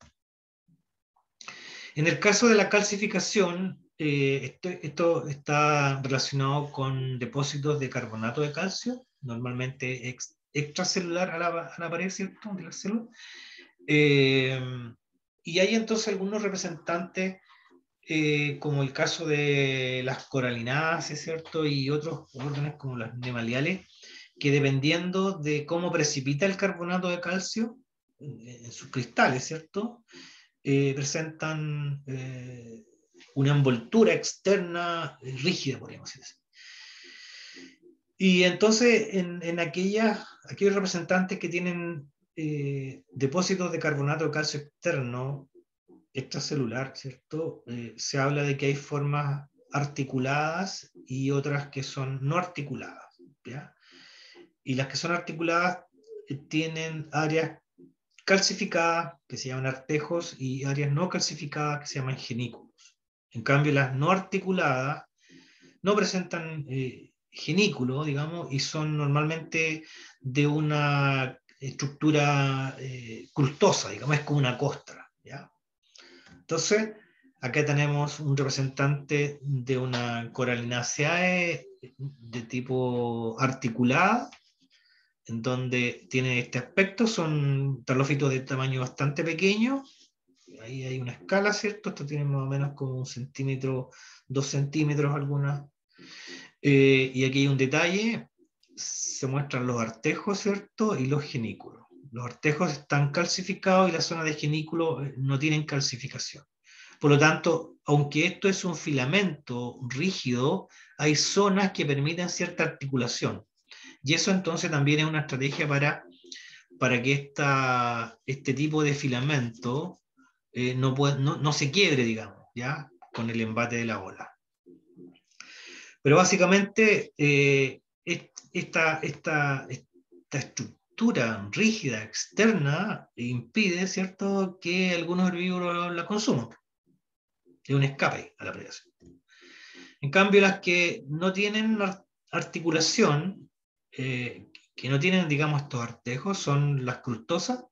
En el caso de la calcificación, esto está relacionado con depósitos de carbonato de calcio, normalmente extracelular a la pared, ¿cierto?, de la célula. Y hay entonces algunos representantes, como el caso de las coralináceas, ¿cierto?, y otros órdenes como las nemaliales, que dependiendo de cómo precipita el carbonato de calcio en sus cristales, ¿cierto?, presentan una envoltura externa rígida, podríamos decir así. Y entonces en aquellos representantes que tienen depósitos de carbonato de calcio externo, extracelular, ¿cierto? Se habla de que hay formas articuladas y otras que son no articuladas, ¿ya? Y las que son articuladas tienen áreas calcificadas, que se llaman artejos, y áreas no calcificadas, que se llaman genículos. En cambio, las no articuladas no presentan genículo, digamos, y son normalmente de una estructura crustosa, digamos, es como una costra, ¿ya? Entonces, acá tenemos un representante de una Coralinaceae de tipo articulada, en donde tiene este aspecto, son talófitos de tamaño bastante pequeño, ahí hay una escala, ¿cierto? Esto tiene más o menos como 1 centímetro, 2 centímetros algunas, y aquí hay un detalle, se muestran los artejos, ¿cierto?, y los genículos. Los artejos están calcificados y la zona de genículo no tienen calcificación. Por lo tanto, aunque esto es un filamento rígido, hay zonas que permiten cierta articulación. Y eso entonces también es una estrategia para que este tipo de filamento no se quiebre, digamos, ¿ya?, con el embate de la ola. Pero básicamente esta estructura rígida externa impide, ¿cierto?, que algunos herbívoros la consuman. Es un escape a la predación. En cambio, las que no tienen articulación, que no tienen, digamos, estos artejos, son las crustosas,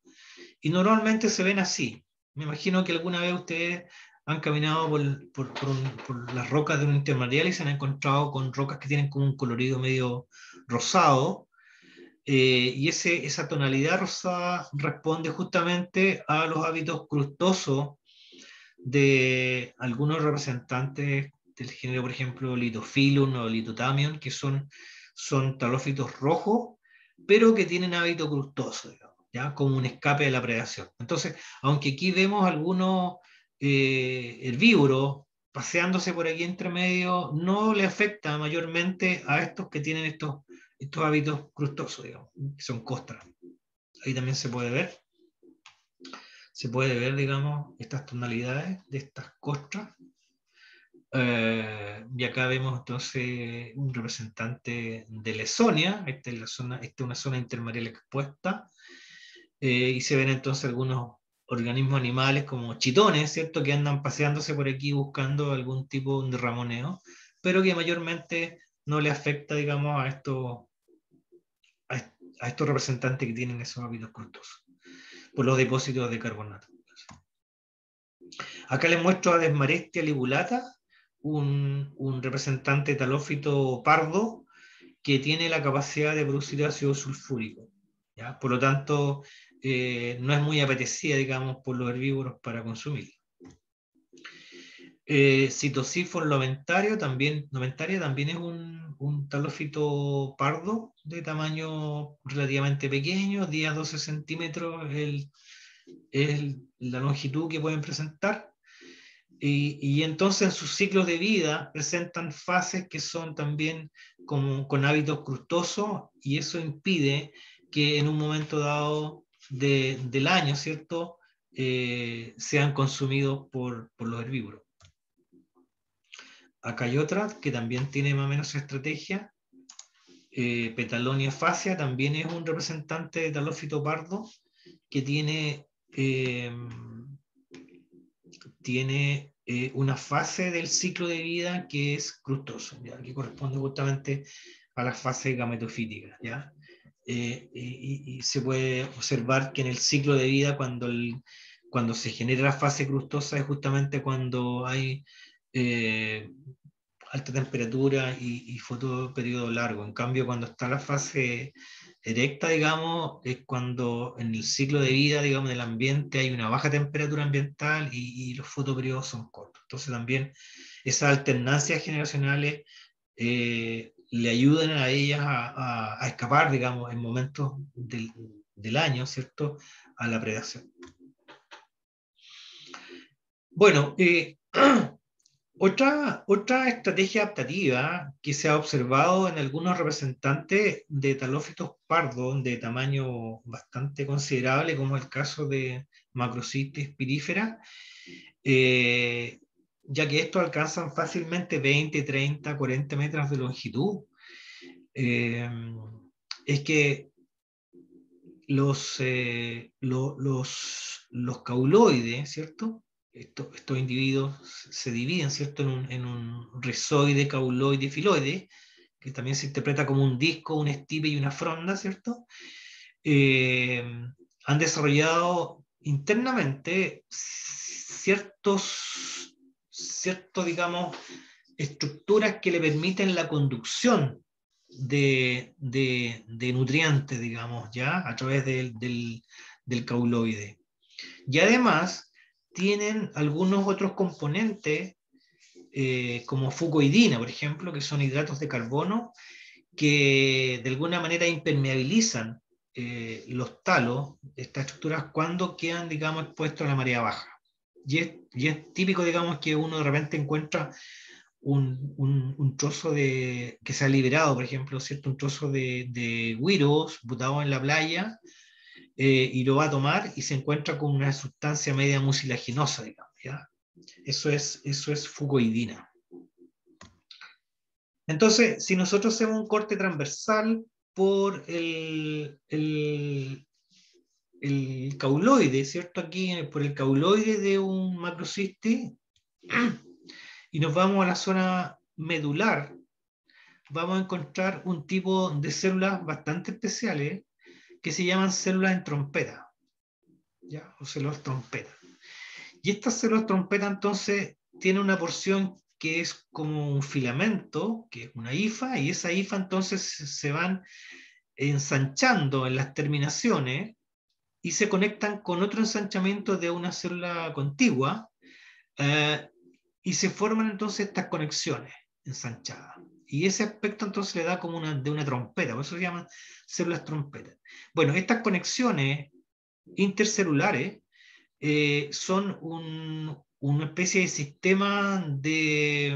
y normalmente se ven así. Me imagino que alguna vez ustedes han caminado por las rocas de un intermareal y se han encontrado con rocas que tienen como un colorido medio rosado, y esa tonalidad rosada responde justamente a los hábitos crustosos de algunos representantes del género, por ejemplo, Litophyllum o Litotamion, que son talófitos rojos, pero que tienen hábito crustoso, digamos, ¿ya?, como un escape de la predación. Entonces, aunque aquí vemos algunos herbívoros paseándose por aquí entre medio, no le afecta mayormente a estos que tienen estos hábitos crustosos, digamos, que son costras. Ahí también se puede ver, digamos, estas tonalidades de estas costras. Y acá vemos entonces un representante de Lesonia, esta es una zona intermareal expuesta, y se ven entonces algunos organismos animales como chitones, ¿cierto?, que andan paseándose por aquí buscando algún tipo de ramoneo, pero que mayormente no le afecta, digamos, a estos representantes que tienen esos hábitos crustosos, por los depósitos de carbonato. Acá les muestro a Desmarestia ligulata, un representante talófito pardo que tiene la capacidad de producir ácido sulfúrico, ¿ya? Por lo tanto, no es muy apetecida, digamos, por los herbívoros para consumir. Citosiphon loventaria también es un talófito pardo de tamaño relativamente pequeño, 10 a 12 centímetros es la longitud que pueden presentar. Y entonces en sus ciclos de vida presentan fases que son también con hábitos crustosos, y eso impide que en un momento dado del año, ¿cierto?, sean consumidos por los herbívoros. Acá hay otra que también tiene más o menos estrategia. Petalonia fascia también es un representante de talófito pardo que tiene una fase del ciclo de vida que es crustoso, ¿ya?, que corresponde justamente a las fases gametofíticas, ¿ya? y se puede observar que en el ciclo de vida, cuando se genera la fase crustosa, es justamente cuando hay alta temperatura y fotoperiodo largo. En cambio, cuando está la fase erecta, digamos, es cuando en el ciclo de vida, digamos, del ambiente hay una baja temperatura ambiental y los fotoperiodos son cortos. Entonces también esas alternancias generacionales le ayudan a ellas a escapar, digamos, en momentos del año, ¿cierto?, a la predación. Bueno, otra estrategia adaptativa que se ha observado en algunos representantes de talófitos pardos de tamaño bastante considerable, como el caso de Macrocystis pirífera, ya que estos alcanzan fácilmente 20, 30, 40 metros de longitud, es que los cauloides, ¿cierto? Estos individuos se dividen, ¿cierto?, en un rizoide, cauloide y filoide, que también se interpreta como un disco, un estipe y una fronda, ¿cierto? Han desarrollado internamente digamos, estructuras que le permiten la conducción de nutrientes, digamos, ya a través del cauloide. Y además tienen algunos otros componentes, como fucoidina, por ejemplo, que son hidratos de carbono, que de alguna manera impermeabilizan los talos, estas estructuras, cuando quedan, digamos, expuestos a la marea baja. Y es típico, digamos, que uno de repente encuentra un trozo que se ha liberado, por ejemplo, ¿cierto?, un trozo de güiros botado en la playa, y lo va a tomar y se encuentra con una sustancia media mucilaginosa, digamos, ¿ya? Eso es fucoidina. Entonces, si nosotros hacemos un corte transversal por el cauloide, ¿cierto? Aquí por el cauloide de un Macrocystis, y nos vamos a la zona medular, vamos a encontrar un tipo de células bastante especiales que se llaman células en trompeta, ¿ya? O células trompeta. Y estas células trompeta entonces tienen una porción que es como un filamento, que es una hifa, y esa hifa entonces se van ensanchando en las terminaciones y se conectan con otro ensanchamiento de una célula contigua, y se forman entonces estas conexiones ensanchadas. Y ese aspecto entonces le da como de una trompeta, por eso se llaman células trompetas. Bueno, estas conexiones intercelulares son una especie de sistema de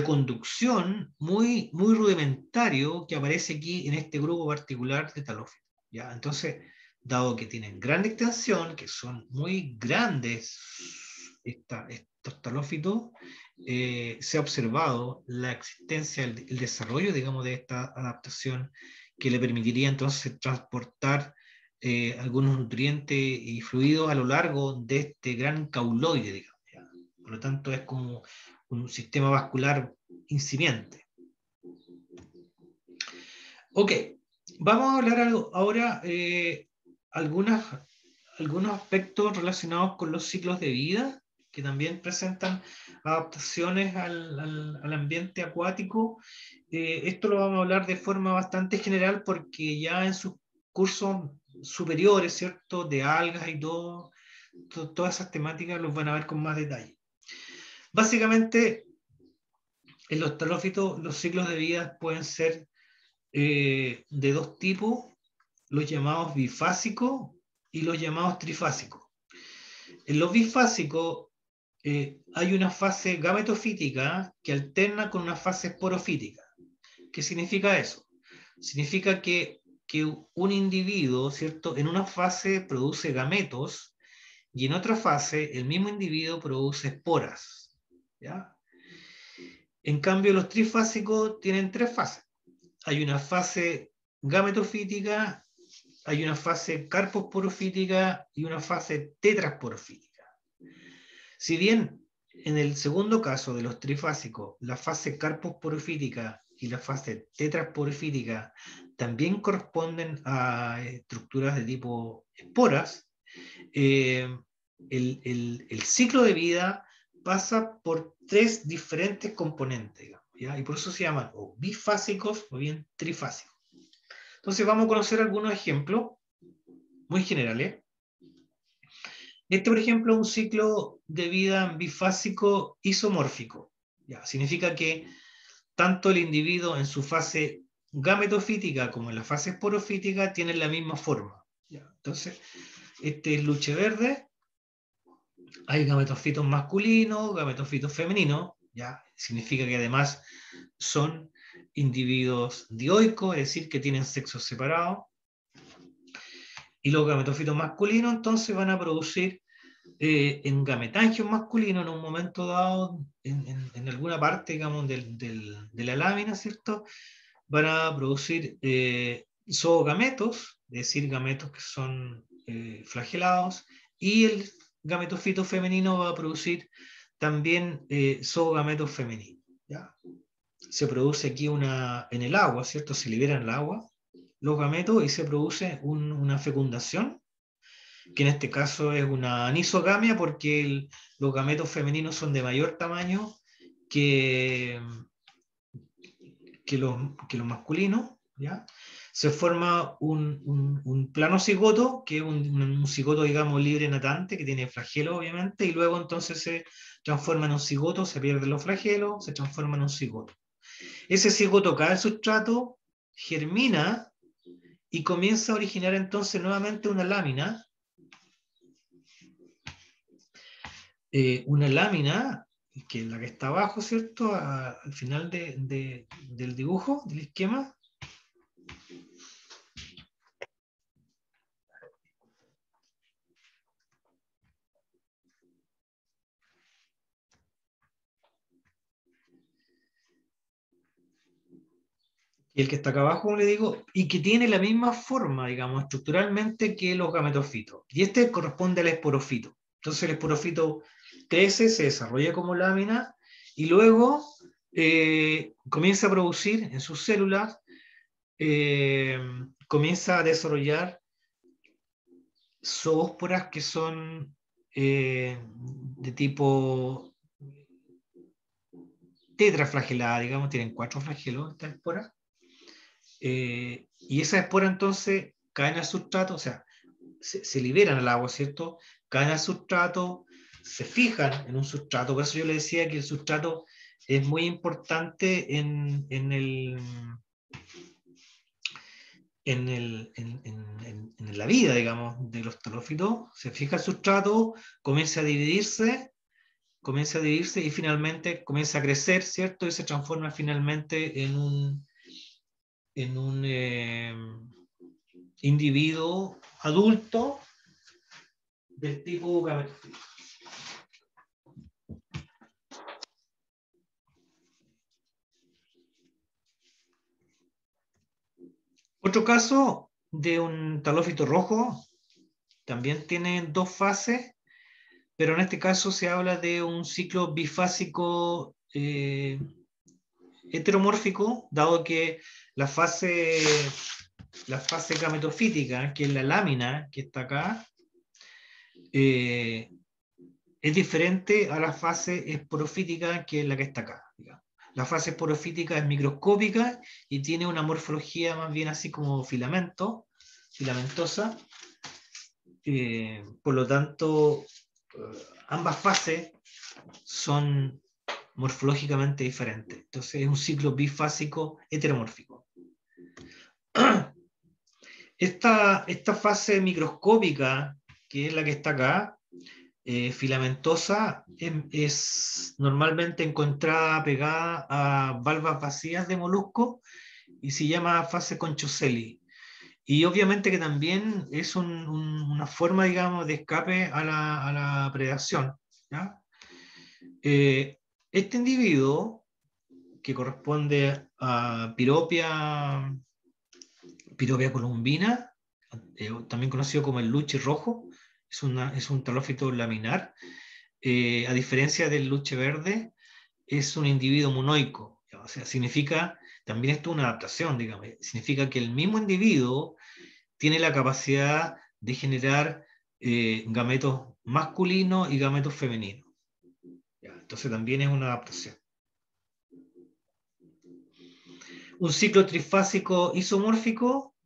conducción muy, muy rudimentario que aparece aquí en este grupo particular de talófitos, ¿ya? Entonces, dado que tienen gran extensión, que son muy grandes estos talófitos, se ha observado la existencia, el desarrollo, digamos, de esta adaptación que le permitiría entonces transportar algunos nutrientes y fluidos a lo largo de este gran cauloide, digamos, ¿ya? Por lo tanto, es como un sistema vascular incipiente. Ok, vamos a hablar ahora algunos aspectos relacionados con los ciclos de vida, que también presentan adaptaciones al ambiente acuático. Esto lo vamos a hablar de forma bastante general porque ya en sus cursos superiores, ¿cierto?, de algas y todas esas temáticas los van a ver con más detalle. Básicamente, en los talófitos los ciclos de vida pueden ser de dos tipos, los llamados bifásicos y los llamados trifásicos. En los bifásicos hay una fase gametofítica que alterna con una fase esporofítica. ¿Qué significa eso? Significa que un individuo, ¿cierto?, en una fase produce gametos y en otra fase el mismo individuo produce esporas, ¿ya? En cambio, los trifásicos tienen tres fases. Hay una fase gametofítica, hay una fase carposporofítica y una fase tetrasporofítica. Si bien en el segundo caso de los trifásicos, la fase carposporofítica y la fase tetrasporofítica también corresponden a estructuras de tipo esporas, el ciclo de vida pasa por 3 diferentes componentes, digamos, ¿ya? Y por eso se llaman o bifásicos o bien trifásicos. Entonces vamos a conocer algunos ejemplos muy generales. Este, por ejemplo, es un ciclo de vida bifásico isomórfico. ¿Ya? Significa que tanto el individuo en su fase gametofítica como en la fase esporofítica tienen la misma forma. ¿Ya? Entonces, este es luche verde. Hay gametofitos masculinos, gametofitos femeninos. ¿Ya? Significa que además son individuos dioicos, es decir, que tienen sexos separados. Y los gametofitos masculinos entonces van a producir en gametangios masculinos en un momento dado, en alguna parte, digamos, de la lámina, ¿cierto? Van a producir zoogametos, es decir, gametos que son flagelados, y el gametofito femenino va a producir también zoogametos femeninos, ¿ya? Se produce aquí en el agua, ¿cierto? Se liberan el agua los gametos y se produce una fecundación, que en este caso es una anisogamia porque los gametos femeninos son de mayor tamaño que, los masculinos, ¿ya? Se forma un plano cigoto, que es un cigoto, digamos, libre natante, que tiene flagelo, obviamente, y luego entonces se transforma en un cigoto, se pierden los flagelos, se transforma en un cigoto. Ese cigoto cae al sustrato, germina y comienza a originar entonces nuevamente una lámina que es la que está abajo, ¿cierto? Al final del dibujo, del esquema. Y el que está acá abajo, como le digo, y que tiene la misma forma, digamos, estructuralmente que los gametofitos. Y este corresponde al esporofito. Entonces el esporofito crece, se desarrolla como lámina y luego comienza a producir en sus células, comienza a desarrollar zoósporas que son de tipo tetraflagelada, digamos, tienen 4 flagelos esta espora. Y esas esporas entonces caen al sustrato, o sea, se liberan al agua, ¿cierto? Caen al sustrato, se fijan en un sustrato, por eso yo le decía que el sustrato es muy importante en la vida, digamos, de los talófitos. Se fija el sustrato, comienza a dividirse y finalmente comienza a crecer, ¿cierto? Y se transforma finalmente en un individuo adulto del tipo gametofito. Otro caso de un talófito rojo también tiene 2 fases, pero en este caso se habla de un ciclo bifásico heteromórfico, dado que la fase gametofítica, que es la lámina que está acá, es diferente a la fase esporofítica, que es la que está acá, digamos. La fase esporofítica es microscópica y tiene una morfología más bien así como filamentosa. Por lo tanto, ambas fases son morfológicamente diferentes. Entonces es un ciclo bifásico heteromórfico. Esta fase microscópica, que es la que está acá, filamentosa, es normalmente encontrada pegada a valvas vacías de molusco y se llama fase Conchoselli. Y obviamente que también es una forma, digamos, de escape a la predación, ¿ya? Este individuo, que corresponde a Piropia columbina, también conocido como el luche rojo, es un talófito laminar. A diferencia del luche verde, es un individuo monoico, o sea, significa también esto es una adaptación, digamos. Significa que el mismo individuo tiene la capacidad de generar gametos masculinos y gametos femeninos. ¿Ya? Entonces también es una adaptación. Un ciclo trifásico isomórfico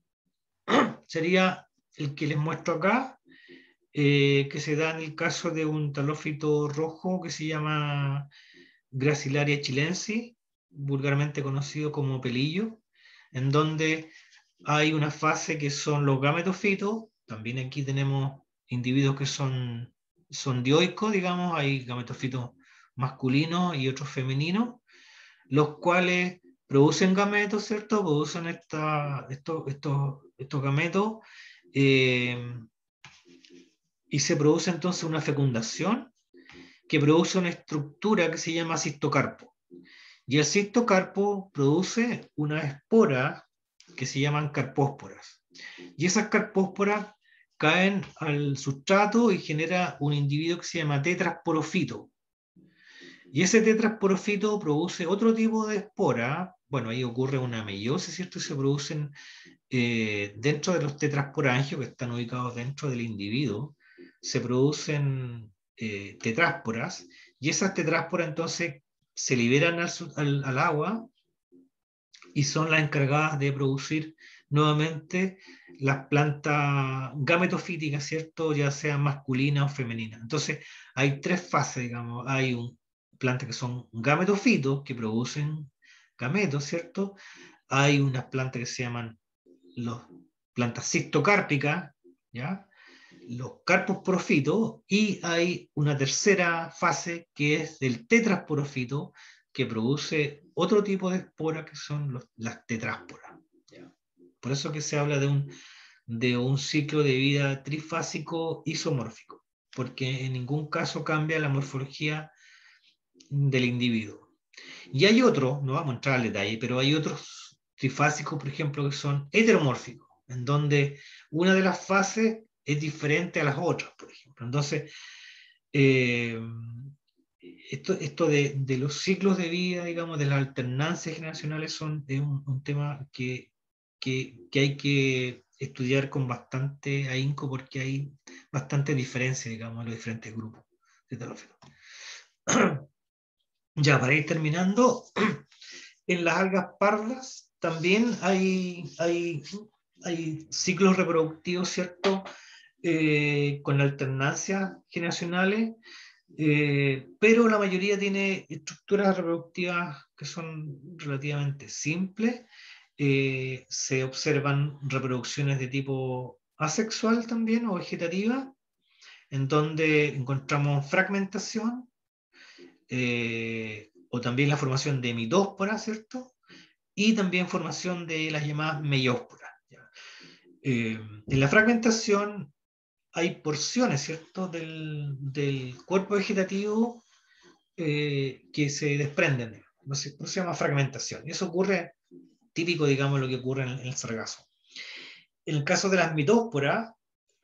sería el que les muestro acá, que se da en el caso de un talófito rojo que se llama Gracilaria chilensis, vulgarmente conocido como pelillo, en donde hay una fase que son los gametofitos. También aquí tenemos individuos que son dioicos, digamos, hay gametofitos masculinos y otros femeninos, los cuales producen gametos, ¿cierto? Producen estos gametos, y se produce entonces una fecundación que produce una estructura que se llama cistocarpo. Y el cistocarpo produce una espora que se llaman carpósporas. Y esas carpósporas caen al sustrato y genera un individuo que se llama tetrasporofito. Y ese tetrasporofito produce otro tipo de espora. Bueno, ahí ocurre una meiosis, ¿cierto? Y se producen dentro de los tetrasporangios que están ubicados dentro del individuo, se producen tetrásporas, y esas tetrásporas entonces se liberan al agua y son las encargadas de producir nuevamente las plantas gametofíticas, ¿cierto? Ya sean masculinas o femeninas. Entonces, hay tres fases, digamos. Hay plantas que son gametofitos, que producen gametos, ¿cierto? Hay unas plantas que se llaman las plantas cistocárpicas, ¿ya? Los carposporofitos, y hay una tercera fase que es del tetrasporofito, que produce otro tipo de espora que son las tetrásporas. ¿Ya? Por eso que se habla de un ciclo de vida trifásico isomórfico, porque en ningún caso cambia la morfología del individuo. Y hay otros, no vamos a entrar al detalle, pero hay otros trifásicos, por ejemplo, que son heteromórficos, en donde una de las fases es diferente a las otras, por ejemplo. Entonces, eh, esto de los ciclos de vida, digamos, de las alternancias generacionales, es un tema que hay que estudiar con bastante ahínco, porque hay bastante diferencia, digamos, en los diferentes grupos de talófitos. Ya, para ir terminando, en las algas pardas también hay ciclos reproductivos, ¿cierto? Con alternancias generacionales, pero la mayoría tiene estructuras reproductivas que son relativamente simples. Se observan reproducciones de tipo asexual también o vegetativa, en donde encontramos fragmentación, o también la formación de mitósporas, ¿cierto? Y también formación de las llamadas meiósporas. En la fragmentación hay porciones, ¿cierto?, del cuerpo vegetativo que se desprenden. No se llama fragmentación. Y eso ocurre, típico, digamos, lo que ocurre en el sargazo. En el caso de las mitósporas,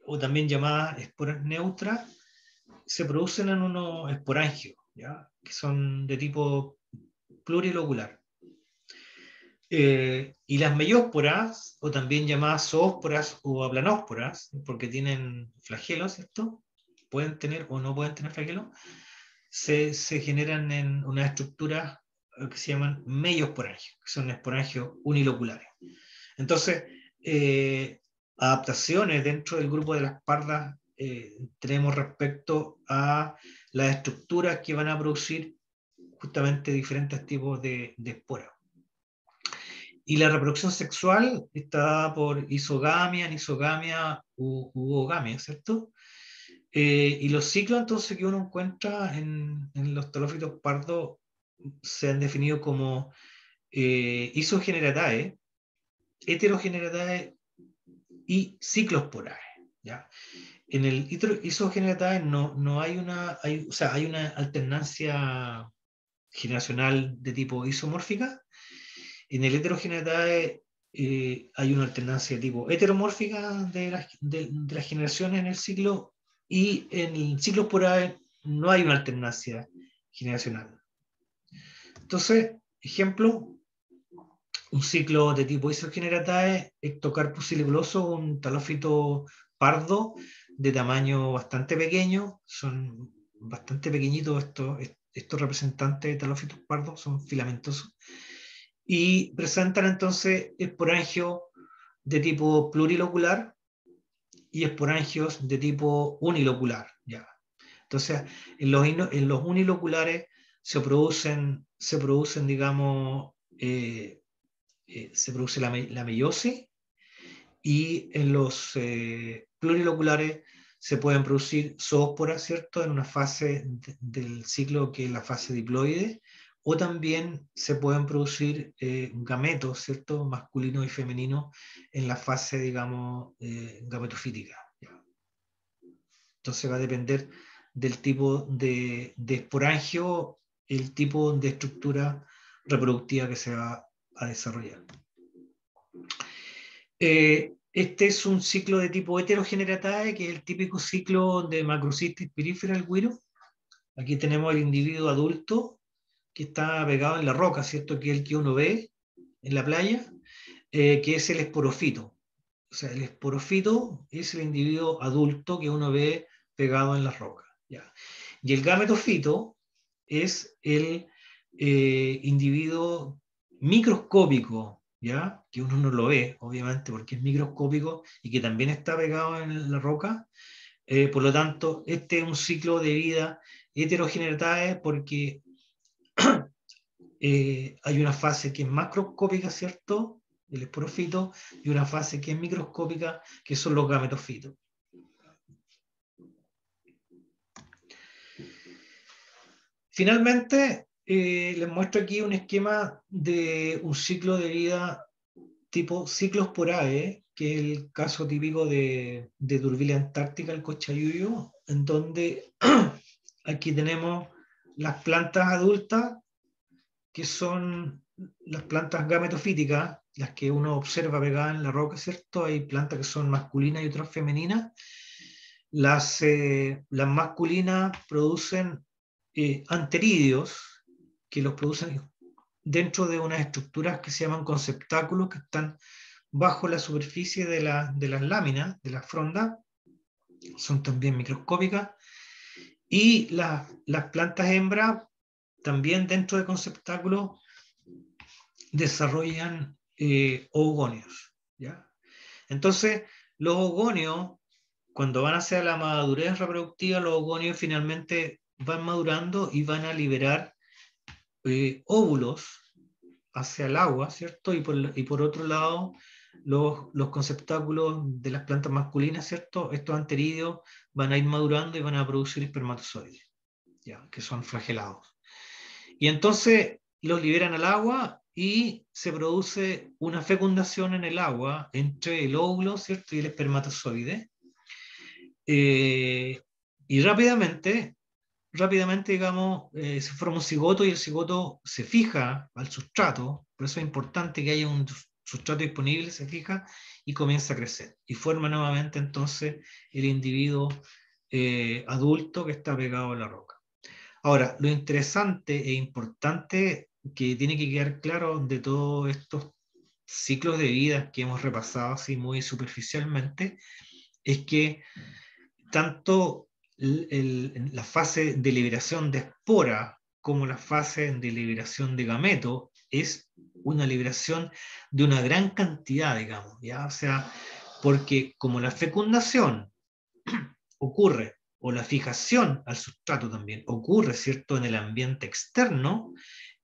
o también llamadas esporas neutras, se producen en unos esporangios, ¿ya?, que son de tipo plurilocular. Y las meiósporas, o también llamadas zoósporas o aplanósporas, porque tienen flagelos, ¿cierto? Pueden tener o no pueden tener flagelos, se generan en unas estructuras que se llaman meiosporangios, que son esporangios uniloculares. Entonces, adaptaciones dentro del grupo de las pardas tenemos respecto a las estructuras que van a producir justamente diferentes tipos de esporas. Y la reproducción sexual está dada por isogamia, anisogamia u ogamia, ¿cierto? Y los ciclos entonces que uno encuentra en los talófitos pardos se han definido como isogeneratae, heterogeneratae y ciclosporae, ¿ya? En el isogeneratae no hay o sea, hay una alternancia generacional de tipo isomórfica. En el heterogeneratae hay una alternancia de tipo heteromórfica de las generaciones en el ciclo, y en el ciclosporae no hay una alternancia generacional. Entonces, ejemplo, un ciclo de tipo Isogeneratae, Ectocarpus siliculoso, un talófito pardo de tamaño bastante pequeño, son bastante pequeñitos estos representantes de talófitos pardos, son filamentosos, y presentan entonces esporangios de tipo plurilocular y esporangios de tipo unilocular. ¿Ya? Entonces, en los uniloculares se producen digamos, se produce la meiosis, y en los pluriloculares se pueden producir zoosporas, ¿cierto?, en una fase del ciclo que es la fase diploide, o también se pueden producir gametos, ¿cierto?, masculinos y femeninos en la fase, digamos, gametofítica. Entonces va a depender del tipo de esporangio, el tipo de estructura reproductiva que se va a desarrollar. Este es un ciclo de tipo heterogeneratae, que es el típico ciclo de Macrocystis peripheral virus. Aquí tenemos el individuo adulto que está pegado en la roca, ¿cierto? Que es el que uno ve en la playa, que es el esporofito. O sea, el esporofito es el individuo adulto que uno ve pegado en las rocas. ¿Ya? Y el gametofito es el individuo microscópico, ¿ya? Que uno no lo ve, obviamente, porque es microscópico y que también está pegado en la roca. Por lo tanto, este es un ciclo de vida heterogeneratae, porque hay una fase que es macroscópica, ¿cierto?, el esporofito, y una fase que es microscópica, que son los gametofitos. Finalmente, les muestro aquí un esquema de un ciclo de vida tipo Cyclosporae, que es el caso típico de Durvilia antártica, el cochayuyo, en donde aquí tenemos las plantas adultas, que son las plantas gametofíticas, las que uno observa pegadas en la roca, ¿cierto? Hay plantas que son masculinas y otras femeninas. Las masculinas producen anteridios, que los producen dentro de unas estructuras que se llaman conceptáculos, que están bajo la superficie de las láminas, de la fronda, son también microscópicas, y las plantas hembras, también dentro de conceptáculos, desarrollan oogonios. ¿Ya? Entonces, los oogonios, cuando van hacia la madurez reproductiva, los oogonios finalmente van madurando y van a liberar óvulos hacia el agua, ¿cierto? Y por otro lado, los conceptáculos de las plantas masculinas, ¿cierto? Estos anteridios van a ir madurando y van a producir espermatozoides, ¿ya? Que son flagelados. Y entonces los liberan al agua y se produce una fecundación en el agua entre el óvulo, ¿cierto?, y el espermatozoide. Y rápidamente, digamos, se forma un cigoto, y el cigoto se fija al sustrato. Por eso es importante que haya un sustrato disponible, se fija y comienza a crecer. Y forma nuevamente entonces el individuo adulto que está pegado a la roca. Ahora, lo interesante e importante que tiene que quedar claro de todos estos ciclos de vida que hemos repasado así muy superficialmente, es que tanto la fase de liberación de espora como la fase de liberación de gameto es una liberación de una gran cantidad, digamos, ¿ya? O sea, porque como la fecundación ocurre, o la fijación al sustrato también ocurre, ¿cierto?, en el ambiente externo,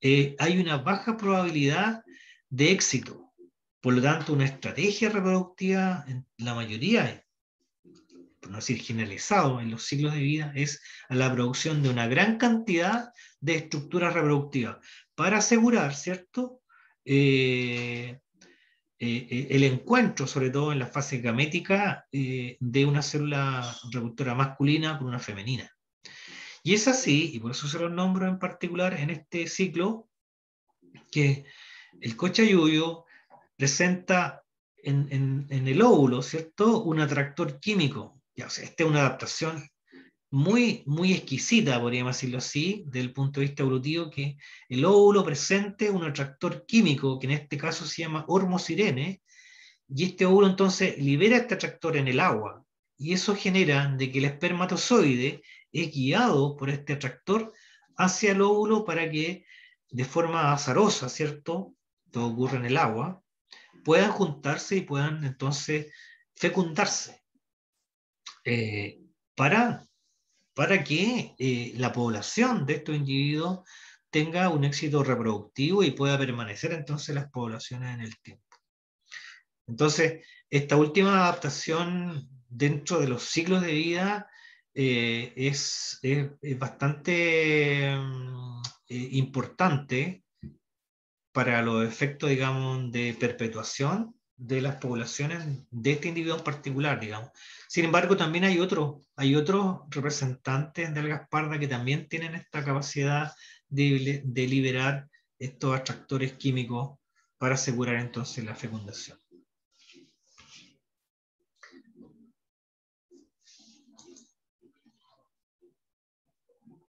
hay una baja probabilidad de éxito. Por lo tanto, una estrategia reproductiva, en la mayoría, por no decir generalizado, en los ciclos de vida, es la producción de una gran cantidad de estructuras reproductivas para asegurar, ¿cierto?, el encuentro, sobre todo en la fase gamética, de una célula reproductora masculina con una femenina. Y es así, y por eso se los nombro en particular en este ciclo, que el cochayuyo presenta en el óvulo, ¿cierto?, un atractor químico. Ya, o sea, esta es una adaptación muy exquisita, podríamos decirlo así, desde el punto de vista evolutivo, que el óvulo presente un atractor químico, que en este caso se llama hormosirene, y este óvulo entonces libera este atractor en el agua, y eso genera de que el espermatozoide es guiado por este atractor hacia el óvulo para que de forma azarosa, ¿cierto? Todo ocurre en el agua, puedan juntarse y puedan entonces fecundarse eh, para, para que la población de estos individuos tenga un éxito reproductivo y pueda permanecer entonces las poblaciones en el tiempo. Entonces, esta última adaptación dentro de los ciclos de vida es bastante importante para los efectos, digamos, de perpetuación de las poblaciones de este individuo en particular, digamos. Sin embargo, también hay otros representantes de algas pardas que también tienen esta capacidad de liberar estos atractores químicos para asegurar entonces la fecundación.